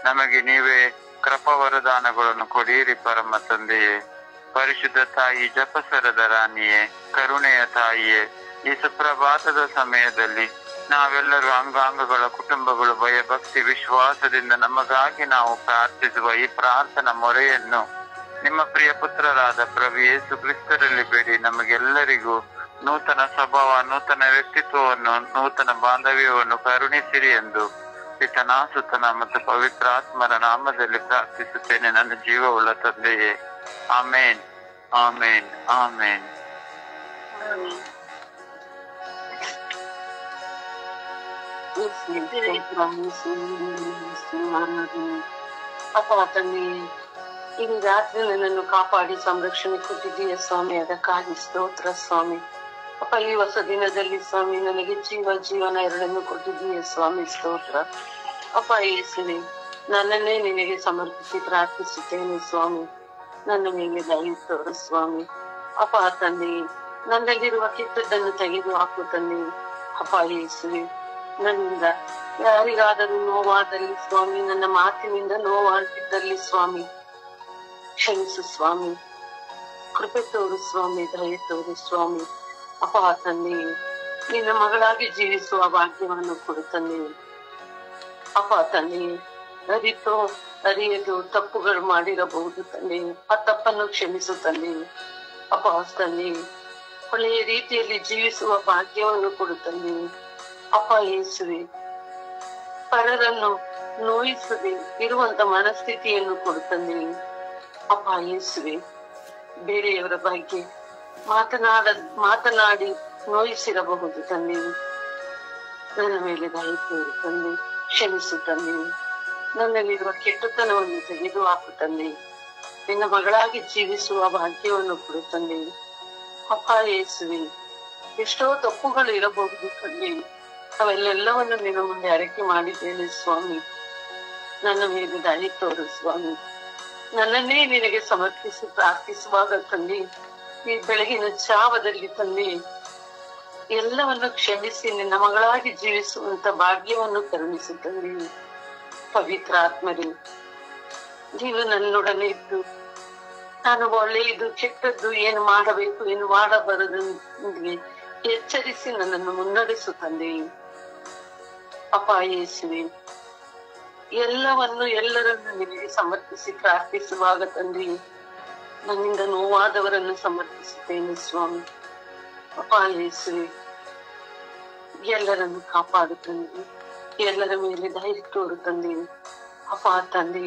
ನಮಗೆ ನೀವೇ ಕೃಪಾವರದಾನಗಳನ್ನು ಕೊಡಿರಿ ಪರಮ ತಂದೆಯೇ. ಪರಿಶುದ್ಧ ತಾಯಿ, ಜಪಸರದ ರಾಣಿಯೇ, ಕರುಣೆಯ ತಾಯಿಯೇ, ಈ ಸುಪ್ರಭಾತದ ಸಮಯದಲ್ಲಿ ನಾವೆಲ್ಲರೂ ಅಂಗಾಂಗಗಳ ಕುಟುಂಬಗಳು ಭಯಭಕ್ತಿ ವಿಶ್ವಾಸದಿಂದ ನಮಗಾಗಿ ನಾವು ಪ್ರಾರ್ಥಿಸುವ ಈ ಪ್ರಾರ್ಥನಾ ಮೊರೆಯನ್ನು ನಿಮ್ಮ ಪ್ರಿಯ ಪುತ್ರರಾದ ಪ್ರಭು ಯೇಸು ಕ್ರಿಸ್ತರಲ್ಲಿ ಬೇಡಿ ನಮಗೆಲ್ಲರಿಗೂ ನೂತನ ಸ್ವಭಾವ, ನೂತನ ವ್ಯಕ್ತಿತ್ವವನ್ನು, ನೂತನ ಬಾಂಧವ್ಯವನ್ನು ಕರುಣಿಸಿರಿ ಎಂದು ಪಿತನ, ಸುತನ ಮತ್ತು ಪವಿತ್ರಾತ್ಮರ ನಾಮದಲ್ಲಿ ಪ್ರಾರ್ಥಿಸುತ್ತೇನೆ ನನ್ನ ಜೀವವುಳ್ಳ ತಂದೆಯೇ. ಆಮೇನ್, ಆಮೇನ್, ಆಮೇನ್. ಅಪ್ಪ ತಂದೆ, ಈ ರಾತ್ರಿ ನನ್ನನ್ನು ಕಾಪಾಡಿ ಸಂರಕ್ಷಣೆ ಕೊಟ್ಟಿದ್ದೀಯ ಸ್ವಾಮಿ, ಅದಕ್ಕಾಗಿ ಸ್ತೋತ್ರ ಸ್ವಾಮಿ. ಅಪ್ಪ, ಈ ಹೊಸ ದಿನದಲ್ಲಿ ಸ್ವಾಮಿ ನನಗೆ ಜೀವನ ಎರಡನ್ನು ಕೊಟ್ಟಿದ್ದೀಯ ಸ್ವಾಮಿ, ಸ್ತೋತ್ರ. ಅಪ್ಪ ಯೇಸುವೆ, ನನ್ನನ್ನೇ ನಿನಗೆ ಸಮರ್ಪಿಸಿ ಪ್ರಾರ್ಥಿಸುತ್ತೇನೆ ಸ್ವಾಮಿ. ನನ್ನ ಮೇಲೆ ದಯ ತೋರು ಸ್ವಾಮಿ. ಅಪ್ಪ ತಂದೆ, ನನ್ನಲ್ಲಿರುವ ಕೆಟ್ಟದ್ದನ್ನು ತೆಗೆದು ಹಾಕು ತಂದೆ. ಅಪ್ಪ ಯೇಸುವೆ, ನನ್ನಿಂದ ಯಾರಿಗಾದರೂ ನೋವಾದಲ್ಲಿ ಸ್ವಾಮಿ, ನನ್ನ ಮಾತಿನಿಂದ ನೋವಾಗಿದ್ದಲ್ಲಿ ಸ್ವಾಮಿ ಕ್ಷಮಿಸು ಸ್ವಾಮಿ. ಕೃಪೆ ತೋರು ಸ್ವಾಮಿ, ದಯ ತೋರು ಸ್ವಾಮಿ. ಅಪ್ಪ ತಂದೆ, ನಿನ್ನ ಮಗಳಾಗಿ ಜೀವಿಸುವ ಭಾಗ್ಯವನ್ನು ಕೊಡು ತಂದೆ. ಅಪ್ಪ ತಂದೆ, ಅರಿಯದು ತಪ್ಪುಗಳು ಮಾಡಿರಬಹುದು ತಂದೆ, ಆ ತಪ್ಪನ್ನು ಕ್ಷಮಿಸು ತಂದೆ. ಅಪ್ಪ ತಂದೆ, ಒಳ್ಳೆಯ ರೀತಿಯಲ್ಲಿ ಜೀವಿಸುವ ಭಾಗ್ಯವನ್ನು ಕೊಡು ತಂದೆ. ಅಪ್ಪ ಯೇಸುವೆ, ಪರರನ್ನು ನೋಯಿಸದೆ ಇರುವಂತ ಮನಸ್ಥಿತಿಯನ್ನು ಕೊಡು ತಂದೆ. ಅಪ್ಪ ಯೇಸುವೆ, ಬೇರೆಯವರ ಬಗ್ಗೆ ಮಾತನಾಡಿ ನೋಯಿಸಿರಬಹುದು ತಂದೆ. ನನ್ನ ಮೇಲೆ ದಯ ತೋರು ತಂದೆ, ಕ್ಷಮಿಸು ತಂದೆ. ನನ್ನಲ್ಲಿರುವ ಕೆಟ್ಟತನವನ್ನು ತೆಗೆದು ಹಾಕು ತಂದೆ. ನಿನ್ನ ಮಗಳಾಗಿ ಜೀವಿಸುವ ಭಾಗ್ಯವನ್ನು ಕೊಡು ತಂದೆ. ಅಪ್ಪ ಯೇಸುವೆ, ಎಷ್ಟೋ ತಪ್ಪುಗಳು ಇರಬಹುದು ತಂದೆ, ಅವೆಲ್ಲವನ್ನು ನಿನ್ನ ಮುಂದೆ ಅರಿಕೆ ಮಾಡಿದ್ದೇನೆ ಸ್ವಾಮಿ. ನನ್ನ ಮೇಲೆ ದಯ ತೋರು ಸ್ವಾಮಿ. ನನ್ನನ್ನೇ ನಿನಗೆ ಸಮರ್ಪಿಸಿ ಪ್ರಾರ್ಥಿಸುವಾಗ ತಂದೆ, ಈ ಬೆಳಗಿನ ಜಾವದಲ್ಲಿ ತಂದೆ ಎಲ್ಲವನ್ನು ಕ್ಷಮಿಸಿ ನಿನ್ನ ಮಗಳಾಗಿ ಜೀವಿಸುವಂತ ಭಾಗ್ಯವನ್ನು ಕರುಣಿಸು ತಂದೆ. ಪವಿತ್ರ ಆತ್ಮರೇ, ನೀನು ನನ್ನೊಡನೆ ಇದ್ದು ನಾನು ಒಳ್ಳೆಯದು ಕೆಟ್ಟದ್ದು ಏನು ಮಾಡಬೇಕು ಏನು ಮಾಡಬಾರದು ಎಚ್ಚರಿಸಿ ನನ್ನನ್ನು ಮುನ್ನಡೆಸು ತಂದೆ. ಅಪ್ಪ ಯೇಸುವೆ, ಎಲ್ಲರನ್ನು ನಿನಗೆ ಸಮರ್ಪಿಸಿ ಪ್ರಾರ್ಥಿಸುವಾಗ ತಂದೆ, ನನ್ನಿಂದ ನೋವಾದವರನ್ನು ಸಮರ್ಪಿಸುತ್ತೇನೆ ಸ್ವಾಮಿ. ಅಪ್ಪ ಯೇಸುವೆ, ಎಲ್ಲರನ್ನು ಕಾಪಾಡು ತಂದೆ, ಎಲ್ಲರ ಮೇಲೆ ಧೈರ್ಯ ತೋರು ತಂದೆ. ಅಪ್ಪ ತಂದೆ,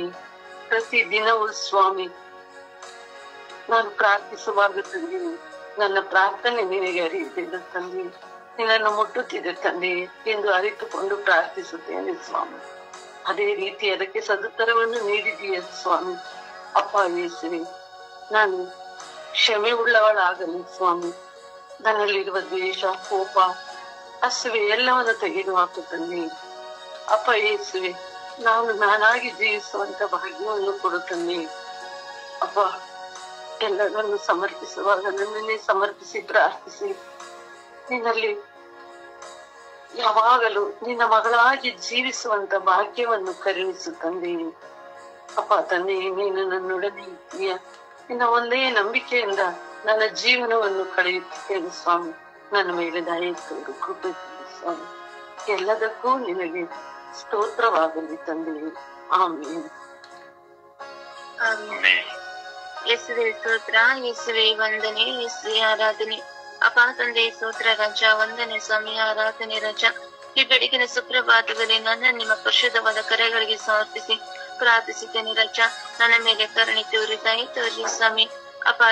ಪ್ರತಿ ದಿನವೂ ಸ್ವಾಮಿ ನಾನು ಪ್ರಾರ್ಥಿಸುವಾಗ ತಂದೆ, ನನ್ನ ಪ್ರಾರ್ಥನೆ ನಿನಗೆ ಅರಿಯುತ್ತಿದ್ದ ತಂದೆ, ನಿನ್ನನ್ನು ಮುಟ್ಟುತ್ತಿದ್ದ ತಂದೆ ಎಂದು ಅರಿತುಕೊಂಡು ಪ್ರಾರ್ಥಿಸುತ್ತೇನೆ ಸ್ವಾಮಿ. ಅದೇ ರೀತಿ ಅದಕ್ಕೆ ಸದುತ್ತರವನ್ನು ನೀಡಿದೀಯ ಸ್ವಾಮಿ. ಅಪ್ಪ ಯೇಸುವೆ, ನಾನು ಕ್ಷಮೆ ಉಳ್ಳವಳಾಗಲಿ ಸ್ವಾಮಿ. ನನ್ನಲ್ಲಿರುವ ದ್ವೇಷ, ಕೋಪ, ಅಸುವೆ ಎಲ್ಲವನ್ನು ತೆಗೆದು ಹಾಕು ತಂದೆ. ಅಪ್ಪ ಯೇಸುವೆ, ನಾನಾಗಿ ಜೀವಿಸುವಂತ ಭಾಗ್ಯವನ್ನು ಕೊಡು ತಂದೆ. ಅಪ್ಪ, ಎಲ್ಲರನ್ನು ಸಮರ್ಪಿಸುವಾಗ ನನ್ನನ್ನೇ ಸಮರ್ಪಿಸಿ ಪ್ರಾರ್ಥಿಸಿ ನಿನ್ನಲ್ಲಿ ಯಾವಾಗಲೂ ನಿನ್ನ ಮಗಳಾಗಿ ಜೀವಿಸುವಂತ ಭಾಗ್ಯವನ್ನು ಕರುಣಿಸು ತಂದೆ. ಅಪ್ಪ ತಂದೆ, ನೀನು ನನ್ನೊಡನೆ ಇದ್ದೀಯ. ನಿನ್ನ ಒಂದೇ ನಂಬಿಕೆಯಿಂದ ನನ್ನ ಜೀವನವನ್ನು ಕಳೆಯುತ್ತೇನೆ ಸ್ವಾಮಿ. ನನ್ನ ಮೇಲೆ ದಯ ತೋರು, ಕೃಪೆ ತೋರು ಸ್ವಾಮಿ. ಎಲ್ಲದಕ್ಕೂ ನಿನಗೆ ಸ್ತೋತ್ರವಾಗಲಿ ತಂದೆ. ಆಮೇಲೆ ಯೇಸುವೆ ಸ್ತೋತ್ರ, ಯೇಸುವೆ ವಂದನೆ, ಯೇಸುವೆ ಆರಾಧನೆ. ಅಪ್ಪ ತಂದೆ ಸ್ತೋತ್ರ ರಾಜ, ವಂದನೆ ಸ್ವಾಮಿ, ಆರಾಧನೆ ರಾಜ. ಈ ಬೆಳಗಿನ ಸುಪ್ರಭಾತದಲ್ಲಿ ನನ್ನ ನಿಮ್ಮ ಪರಿಶುದ್ಧವಾದ ಕರೆಗಳಿಗೆ ಸಮರ್ಪಿಸಿ ಪ್ರಾರ್ಥಿಸುತ್ತೇನೆ ರಾಜ. ನನ್ನ ಮೇಲೆ ಕರುಣೆ ತೋರಿ, ದಯ ತೋರಿ ಸ್ವಾಮಿ. ಅಪ್ಪ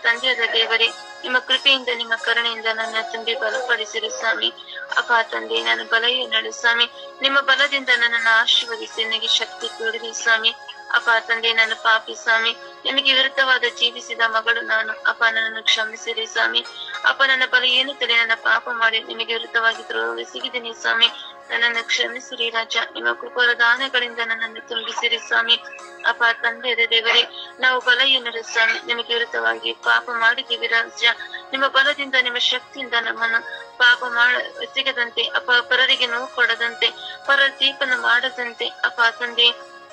ತಂದೆಯಾದ ದೇವರೇ, ನಿಮ್ಮ ಕೃಪೆಯಿಂದ ನಿಮ್ಮ ಕರುಣೆಯಿಂದ ನನ್ನ ತುಂಬಿ ಬಲಪಡಿಸಿರು ಸ್ವಾಮಿ. ಅಪ್ಪ ತಂದೆ, ನನ್ನ ಬಲ ನಡು ಸ್ವಾಮಿ. ನಿಮ್ಮ ಬಲದಿಂದ ನನ್ನನ್ನು ಆಶೀರ್ವದಿಸಿ ನನಗೆ ಶಕ್ತಿ ಕೊಡಿರಿ ಸ್ವಾಮಿ. ಅಪ್ಪ ತಂದೆ, ನನ್ನ ಪಾಪಿ ಸ್ವಾಮಿ, ನಿಮಗೆ ವಿರುದ್ಧವಾದ ಜೀವಿಸಿದ ಮಗಳು ನಾನು. ಅಪ್ಪ ನನ್ನನ್ನು ಕ್ಷಮಿಸಿರಿ ಸ್ವಾಮಿ. ಅಪ್ಪ ನನ್ನ ಬಲ ಏನುತ್ತಲೇ ನನ್ನ ಪಾಪ ಮಾಡಿ ನಿಮಗೆ ವಿರುದ್ಧವಾಗಿ ದ್ರೋಹಿಸಿದ್ದೀನಿ ಸ್ವಾಮಿ. ನನ್ನನ್ನು ಕ್ಷಮಿಸಿರಿ ರಾಜ. ನಿಮ್ಮ ಕೃಪರ ದಾನಗಳಿಂದ ನನ್ನನ್ನು ತುಂಬಿಸಿರಿ ಸ್ವಾಮಿ. ಅಪ್ಪ ತಂದೆ ದೇವರೇ, ನಾವು ಬಲಹೀನರು ಸ್ವಾಮಿ, ನಿಮಗೆ ವಿರುದ್ಧವಾಗಿ ಪಾಪ ಮಾಡಿದ್ದೀವಿ ರಾಜ. ನಿಮ್ಮ ಬಲದಿಂದ ನಿಮ್ಮ ಶಕ್ತಿಯಿಂದ ನಮ್ಮನ್ನು ಪಾಪ ಸಿಗದಂತೆ ಅಪ್ಪ, ಪರರಿಗೆ ನೋವು ಕೊಡದಂತೆ, ಪರರ ತೀರ್ಪನ್ನು ಮಾಡದಂತೆ ಅಪ್ಪ ತಂದೆ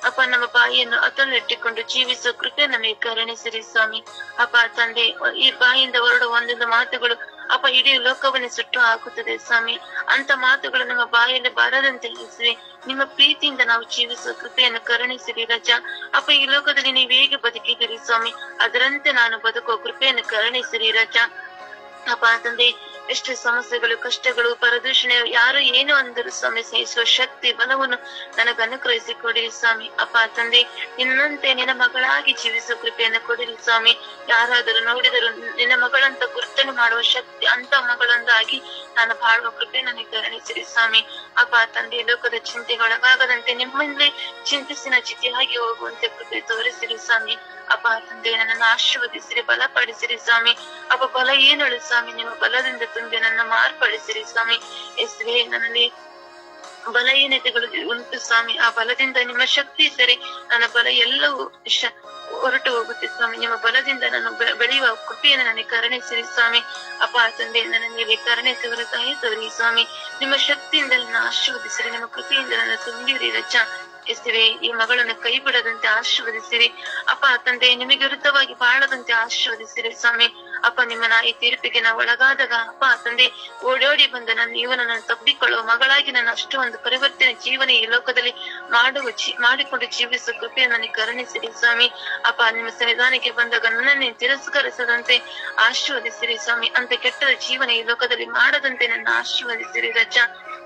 ಅಪ್ಪ, ನಮ್ಮ ಬಾಯಿಯನ್ನು ಅತಲಿಟ್ಟಿಕೊಂಡು ಜೀವಿಸುವ ಕೃಪೆ ನಮಗೆ ಕರುಣಿಸಿರಿ ಸ್ವಾಮಿ. ಅಪ್ಪ ತಂದೆ, ಈ ಬಾಯಿಯಿಂದ ಹೊರಡುವ ಒಂದೊಂದು ಮಾತುಗಳು ಅಪ್ಪ ಇಡೀ ಲೋಕವನ್ನೇ ಸುಟ್ಟು ಹಾಕುತ್ತದೆ ಸ್ವಾಮಿ. ಅಂತ ಮಾತುಗಳು ನಮ್ಮ ಬಾಯಲ್ಲಿ ಬರದಂತೆ ಇರಿಸಿರಿ. ನಿಮ್ಮ ಪ್ರೀತಿಯಿಂದ ನಾವು ಜೀವಿಸುವ ಕೃಪೆಯನ್ನು ಕರುಣಿಸಿರಿ ರಾಜ. ಅಪ್ಪ, ಈ ಲೋಕದಲ್ಲಿ ನೀವು ಹೇಗೆ ಬದುಕಿದಿರಿ ಸ್ವಾಮಿ, ಅದರಂತೆ ನಾನು ಬದುಕುವ ಕೃಪೆಯನ್ನು ಕರುಣಿಸಿರಿ ರಾಜ. ಅಪ್ಪ ತಂದೆ, ಎಷ್ಟು ಸಮಸ್ಯೆಗಳು, ಕಷ್ಟಗಳು, ಪರದೂಷಣೆ, ಯಾರು ಏನು ಅಂದರು ಸ್ವಾಮಿ, ಸಹಿಸುವ ಶಕ್ತಿ, ಬಲವನ್ನು ನನಗೆ ಅನುಗ್ರಹಿಸಿ ಕೊಡಿರಿ ಸ್ವಾಮಿ. ಅಪ್ಪ ತಂದೆ, ನಿನ್ನಂತೆ ನಿನ್ನ ಮಗಳಾಗಿ ಜೀವಿಸುವ ಕೃಪೆಯನ್ನು ಕೊಡಿರಿ ಸ್ವಾಮಿ. ಯಾರಾದರೂ ನೋಡಿದರೂ ನಿನ್ನ ಮಗಳಂತ ಗುರುತನೆ ಮಾಡುವ ಶಕ್ತಿ, ಅಂತ ಮಗಳೊಂದಾಗಿ ನಾನು ಬಾಳುವ ಕೃಪೆ ನನಗೆ ಕರುಣಿಸಿರಿ ಸ್ವಾಮಿ. ಅಪ್ಪ ತಂದೆ, ಲೋಕದ ಚಿಂತೆಗೊಳಗಾಗದಂತೆ ನಿಮ್ಮಲ್ಲೇ ಚಿಂತಿಸಿನ ಚಿತಿಯಾಗಿ ಹೋಗುವಂತೆ ಕೃಪೆ ತೋರಿಸಿರಿ ಸ್ವಾಮಿ. ಅಪ್ಪ ತಂದೆ, ನನ್ನನ್ನು ಆಶೀರ್ವದಿಸಿರಿ, ಬಲಪಡಿಸಿರಿ ಸ್ವಾಮಿ. ಅಪ್ಪ, ಬಲ ಏನುಳು ಸ್ವಾಮಿ, ನಿಮ್ಮ ಬಲದಿಂದ ತುಂಬಿ ನನ್ನ ಮಾರ್ಪಡಿಸಿರಿ ಸ್ವಾಮಿ. ಯೇಸುವೇ, ನನ್ನಲ್ಲಿ ಬಲಹೀನತೆಗಳು ಉಂಟು ಸ್ವಾಮಿ. ಆ ಬಲದಿಂದ ನಿಮ್ಮ ಶಕ್ತಿ ಇದ್ದರೆ ನನ್ನ ಬಲ ಎಲ್ಲವೂ ಹೊರಟು ಹೋಗುತ್ತೆ ಸ್ವಾಮಿ. ನಿಮ್ಮ ಬಲದಿಂದ ನಾನು ಬೆಳೆಯುವ ಕೃಪೆಯನ್ನು ನನಗೆ ಕರುಣಿಸಿರಿ ಸ್ವಾಮಿ. ಅಪ್ಪ ತಂದೆ, ನನ್ನ ಮೇಲೆ ಕರುಣೆ ತೋರಿ ಸ್ವಾಮಿ. ನಿಮ್ಮ ಶಕ್ತಿಯಿಂದ ನನ್ನ ಆಶೀರ್ವದಿಸಿರಿ, ನಿಮ್ಮ ಕೃಪೆಯಿಂದ ನನ್ನ ತುಂಬಿರಿ ರಜ. ಯೇಸುವೇ, ಈ ಮಗಳನ್ನು ಕೈ ಬಿಡದಂತೆ ಆಶೀರ್ವದಿಸಿರಿ. ಅಪ್ಪ ತಂದೆ, ನಿಮಗೆ ವಿರುದ್ಧವಾಗಿ ಬಾಳದಂತೆ ಆಶೀರ್ವದಿಸಿರಿ ಸ್ವಾಮಿ. ಅಪ್ಪ, ನಿಮ್ಮ ನಾಯಿ ತೀರ್ಪಿಗೆ ನಾವು ಒಳಗಾದಾಗ ಅಪ್ಪ ತಂದೆ, ಓಡೋಡಿ ಬಂದ ನನ್ನ ಇವನನ್ನು ತಬ್ಬಿಕೊಳ್ಳುವ ಮಗಳಾಗಿ ನನ್ನ ಅಷ್ಟು ಒಂದು ಪರಿವರ್ತನೆ ಜೀವನ ಈ ಲೋಕದಲ್ಲಿ ಮಾಡಿಕೊಂಡು ಜೀವಿಸುವ ಕೃಪೆಯನ್ನು ನನಗೆ ಕರುಣಿಸಿರಿ ಸ್ವಾಮಿ. ಅಪ್ಪ, ನಿಮ್ಮ ಸನ್ನಿಧಾನಕ್ಕೆ ಬಂದಾಗ ನನ್ನನ್ನೇ ತಿರಸ್ಕರಿಸದಂತೆ ಆಶೀರ್ವದಿಸಿರಿ ಸ್ವಾಮಿ. ಅಂತ ಕೆಟ್ಟದ ಜೀವನ ಈ ಲೋಕದಲ್ಲಿ ಮಾಡದಂತೆ ನನ್ನ ಆಶೀರ್ವದಿಸಿರಿ ರಜ.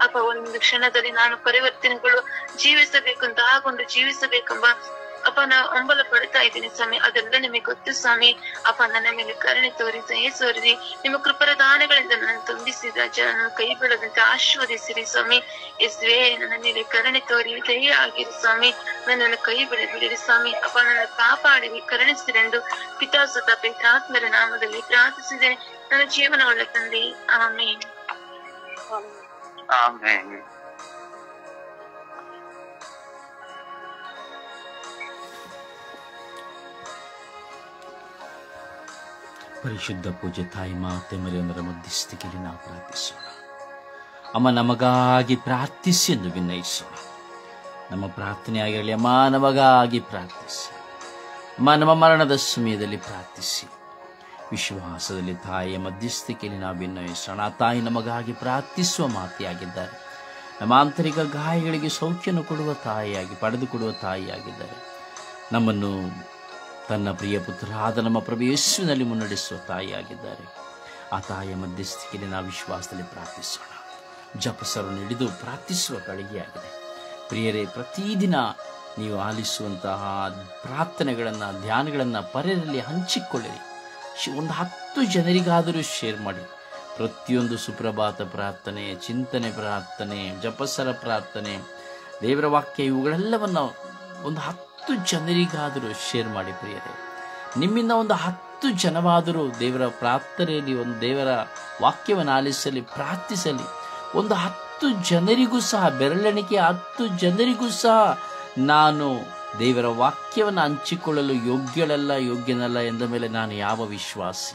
ಅಪ್ಪ, ಒಂದು ಕ್ಷಣದಲ್ಲಿ ನಾನು ಪರಿವರ್ತನೆಗಳು ಜೀವಿಸಬೇಕಂತ ಆಗೊಂಡು ಜೀವಿಸಬೇಕೆಂಬ ಅಪ್ಪ ನಾ ಹಂಬಲ ಪಡ್ತಾ ಇದ್ದೀನಿ ಸ್ವಾಮಿ. ಅದೆಲ್ಲ ನಿಮಗೆ ಗೊತ್ತು ಸ್ವಾಮಿ. ಅಪ್ಪ, ನನ್ನ ಮೇಲೆ ಕರುಣೆ ತೋರಿ ಸೋರಿರಿ. ನಿಮ್ಮ ಕೃಪರ ದಾನಗಳಿಂದ ನನ್ನ ತುಂಬಿಸಿ ರಾಜ. ನನ್ನ ಕೈ ಬಿಡದಂತೆ ಆಶೀರ್ವದಿಸಿರಿ ಸ್ವಾಮಿ. ಯೇಸುವೇ, ನನ್ನ ಮೇಲೆ ಕರುಣೆ ತೋರಿ ದಯೆ ಆಗಿರಿ ಸ್ವಾಮಿ. ನನ್ನನ್ನು ಕೈ ಬಿಡಬಿಡಿರಿ ಸ್ವಾಮಿ. ಅಪ್ಪ, ನನ್ನ ಕಾಪಾಡಿರಿ, ಕರುಣಿಸಿರೆಂದು ಪಿತಾಸುತ ಪವಿತ್ರಾತ್ಮರ ನಾಮದಲ್ಲಿ ಪ್ರಾರ್ಥಿಸಿದ್ದೇನೆ ನನ್ನ ಜೀವನವುಳ್ಳ ತಂದೆ. ಆಮೇನ್. ಆಮೆನ್. ಪರಿಶುದ್ಧ ಪೂಜೆ ತಾಯಿ ಮಾತೆ ಮರಿಯಮ್ಮರ ಮಧ್ಯಸ್ಥಿಕೆಯಲ್ಲಿ ನಾವು ಪ್ರಾರ್ಥಿಸೋಣ. ಅಮ್ಮ, ನಮಗಾಗಿ ಪ್ರಾರ್ಥಿಸಿ ಎಂದು ವಿನಯಿಸೋಣ. ನಮ್ಮ ಪ್ರಾರ್ಥನೆ ಆಗಿರಲಿ. ಅಮ್ಮ, ನಮಗಾಗಿ ಪ್ರಾರ್ಥಿಸಿ. ಅಮ್ಮ, ನಮ್ಮ ಮರಣದ ಸಮಯದಲ್ಲಿ ಪ್ರಾರ್ಥಿಸಿ. ವಿಶ್ವಾಸದಲ್ಲಿ ತಾಯಿಯ ಮಧ್ಯಸ್ಥಿಕೆಯಲ್ಲಿ ನಾವು ವಿನಯಿಸೋಣ. ತಾಯಿ ನಮಗಾಗಿ ಪ್ರಾರ್ಥಿಸುವ ಮಾತೆಯಾಗಿದ್ದಾರೆ. ನಮ್ಮ ಆಂತರಿಕ ಗಾಯಗಳಿಗೆ ಸೌಖ್ಯವನ್ನು ಕೊಡುವ ತಾಯಿಯಾಗಿ, ಪಡೆದುಕೊಡುವ ತಾಯಿಯಾಗಿದ್ದಾರೆ. ನಮ್ಮನ್ನು ತನ್ನ ಪ್ರಿಯ ಪುತ್ರರಾದ ನಮ್ಮ ಪ್ರಭು ಯೇಸುವಿನಲ್ಲಿ ಮುನ್ನಡೆಸುವ ತಾಯಿಯಾಗಿದ್ದಾರೆ. ಆ ತಾಯಿಯ ಮಧ್ಯಸ್ಥಿಕೆಯಲ್ಲಿ ನಾವು ವಿಶ್ವಾಸದಲ್ಲಿ ಪ್ರಾರ್ಥಿಸೋಣ. ಜಪಸರನ್ನು ಹಿಡಿದು ಪ್ರಾರ್ಥಿಸುವ ಕಳಿಗೆಯಾಗಿದೆ. ಪ್ರಿಯರೇ, ಪ್ರತಿದಿನ ನೀವು ಆಲಿಸುವಂತಹ ಪ್ರಾರ್ಥನೆಗಳನ್ನು, ಧ್ಯಾನಗಳನ್ನು ಪರರಲ್ಲಿ ಹಂಚಿಕೊಳ್ಳಿರಿ. ಒಂದು 10 ಜನರಿಗಾದರೂ ಶೇರ್ ಮಾಡಿ. ಪ್ರತಿಯೊಂದು ಸುಪ್ರಭಾತ ಪ್ರಾರ್ಥನೆ, ಚಿಂತನೆ ಪ್ರಾರ್ಥನೆ, ಜಪಸರ ಪ್ರಾರ್ಥನೆ, ದೇವರ ವಾಕ್ಯ, ಇವುಗಳೆಲ್ಲವನ್ನು ಒಂದು 10 ಜನರಿಗಾದರೂ ಶೇರ್ ಮಾಡಿ. ಪ್ರಿಯರೇ, ನಿಮ್ಮಿಂದ ಒಂದು 10 ಜನವಾದರೂ ದೇವರ ಪ್ರಾರ್ಥನೆಯಲ್ಲಿ, ಒಂದು ದೇವರ ವಾಕ್ಯವನ್ನು ಆಲಿಸಲಿ, ಪ್ರಾರ್ಥಿಸಲಿ. ಒಂದು 10 ಜನರಿಗೂ ಸಹ, ಬೆರಳೆಣಿಕೆ 10 ಜನರಿಗೂ ಸಹ ನಾನು ದೇವರ ವಾಕ್ಯವನ್ನು ಹಂಚಿಕೊಳ್ಳಲು ಯೋಗ್ಯನಲ್ಲ ಎಂದ ಮೇಲೆ ನಾನು ಯಾವ ವಿಶ್ವಾಸಿ?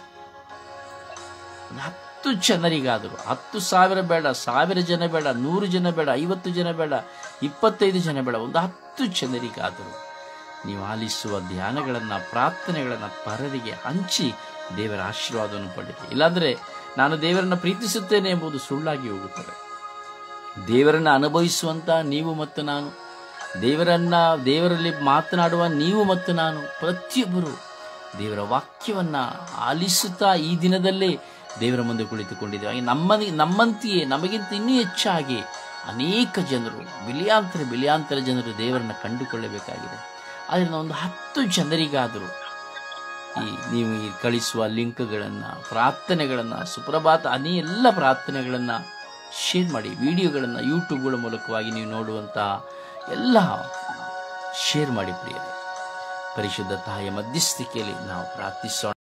10 ಜನರಿಗಾದರೂ, 10,000 ಬೇಡ, 1000 ಜನ ಬೇಡ, 100 ಜನ ಬೇಡ, 50 ಜನ ಬೇಡ, 25 ಜನ ಬೇಡ, ಒಂದು 10 ಜನರಿಗಾದರೂ ನೀವು ಆಲಿಸುವ ಧ್ಯಾನಗಳನ್ನು, ಪ್ರಾರ್ಥನೆಗಳನ್ನು ಪರರಿಗೆ ಹಂಚಿ ದೇವರ ಆಶೀರ್ವಾದವನ್ನು ಪಡೆಯಿರಿ. ಇಲ್ಲಾಂದರೆ ನಾನು ದೇವರನ್ನು ಪ್ರೀತಿಸುತ್ತೇನೆ ಎಂಬುದು ಸುಳ್ಳಾಗಿ ಹೋಗುತ್ತದೆ. ದೇವರನ್ನು ಅನುಭವಿಸುವಂತ ನೀವು ಮತ್ತು ನಾನು, ದೇವರಲ್ಲಿ ಮಾತನಾಡುವ ನೀವು ಮತ್ತು ನಾನು, ಪ್ರತಿಯೊಬ್ಬರು ದೇವರ ವಾಕ್ಯವನ್ನು ಆಲಿಸುತ್ತಾ ಈ ದಿನದಲ್ಲೇ ದೇವರ ಮುಂದೆ ಕುಳಿತುಕೊಂಡಿದ್ದೇವೆ. ನಮ್ಮಂತೆಯೇ ನಮಗಿಂತ ಇನ್ನೂ ಹೆಚ್ಚಾಗಿ ಅನೇಕ ಜನರು, ಬಿಲಿಯಾಂತರ ಜನರು ದೇವರನ್ನು ಕಂಡುಕೊಳ್ಳಬೇಕಾಗಿದೆ. ಆದ್ದರಿಂದ ಒಂದು 10 ಜನರಿಗಾದರೂ ನೀವು ಕಳಿಸುವ ಲಿಂಕ್ಗಳನ್ನು, ಪ್ರಾರ್ಥನೆಗಳನ್ನು, ಸುಪ್ರಭಾತ ಎಲ್ಲ ಪ್ರಾರ್ಥನೆಗಳನ್ನು ಶೇರ್ ಮಾಡಿ. ವಿಡಿಯೋಗಳನ್ನು ಯೂಟ್ಯೂಬ್ಗಳ ಮೂಲಕವಾಗಿ ನೀವು ನೋಡುವಂಥ ಎಲ್ಲ ಶೇರ್ ಮಾಡಿ ಪ್ರಿಯರೇ. ಪರಿಶುದ್ಧ ತಾಯಿಯ ಮಧ್ಯಸ್ಥಿಕೆಯಲ್ಲಿ ನಾವು ಪ್ರಾರ್ಥಿಸೋಣ.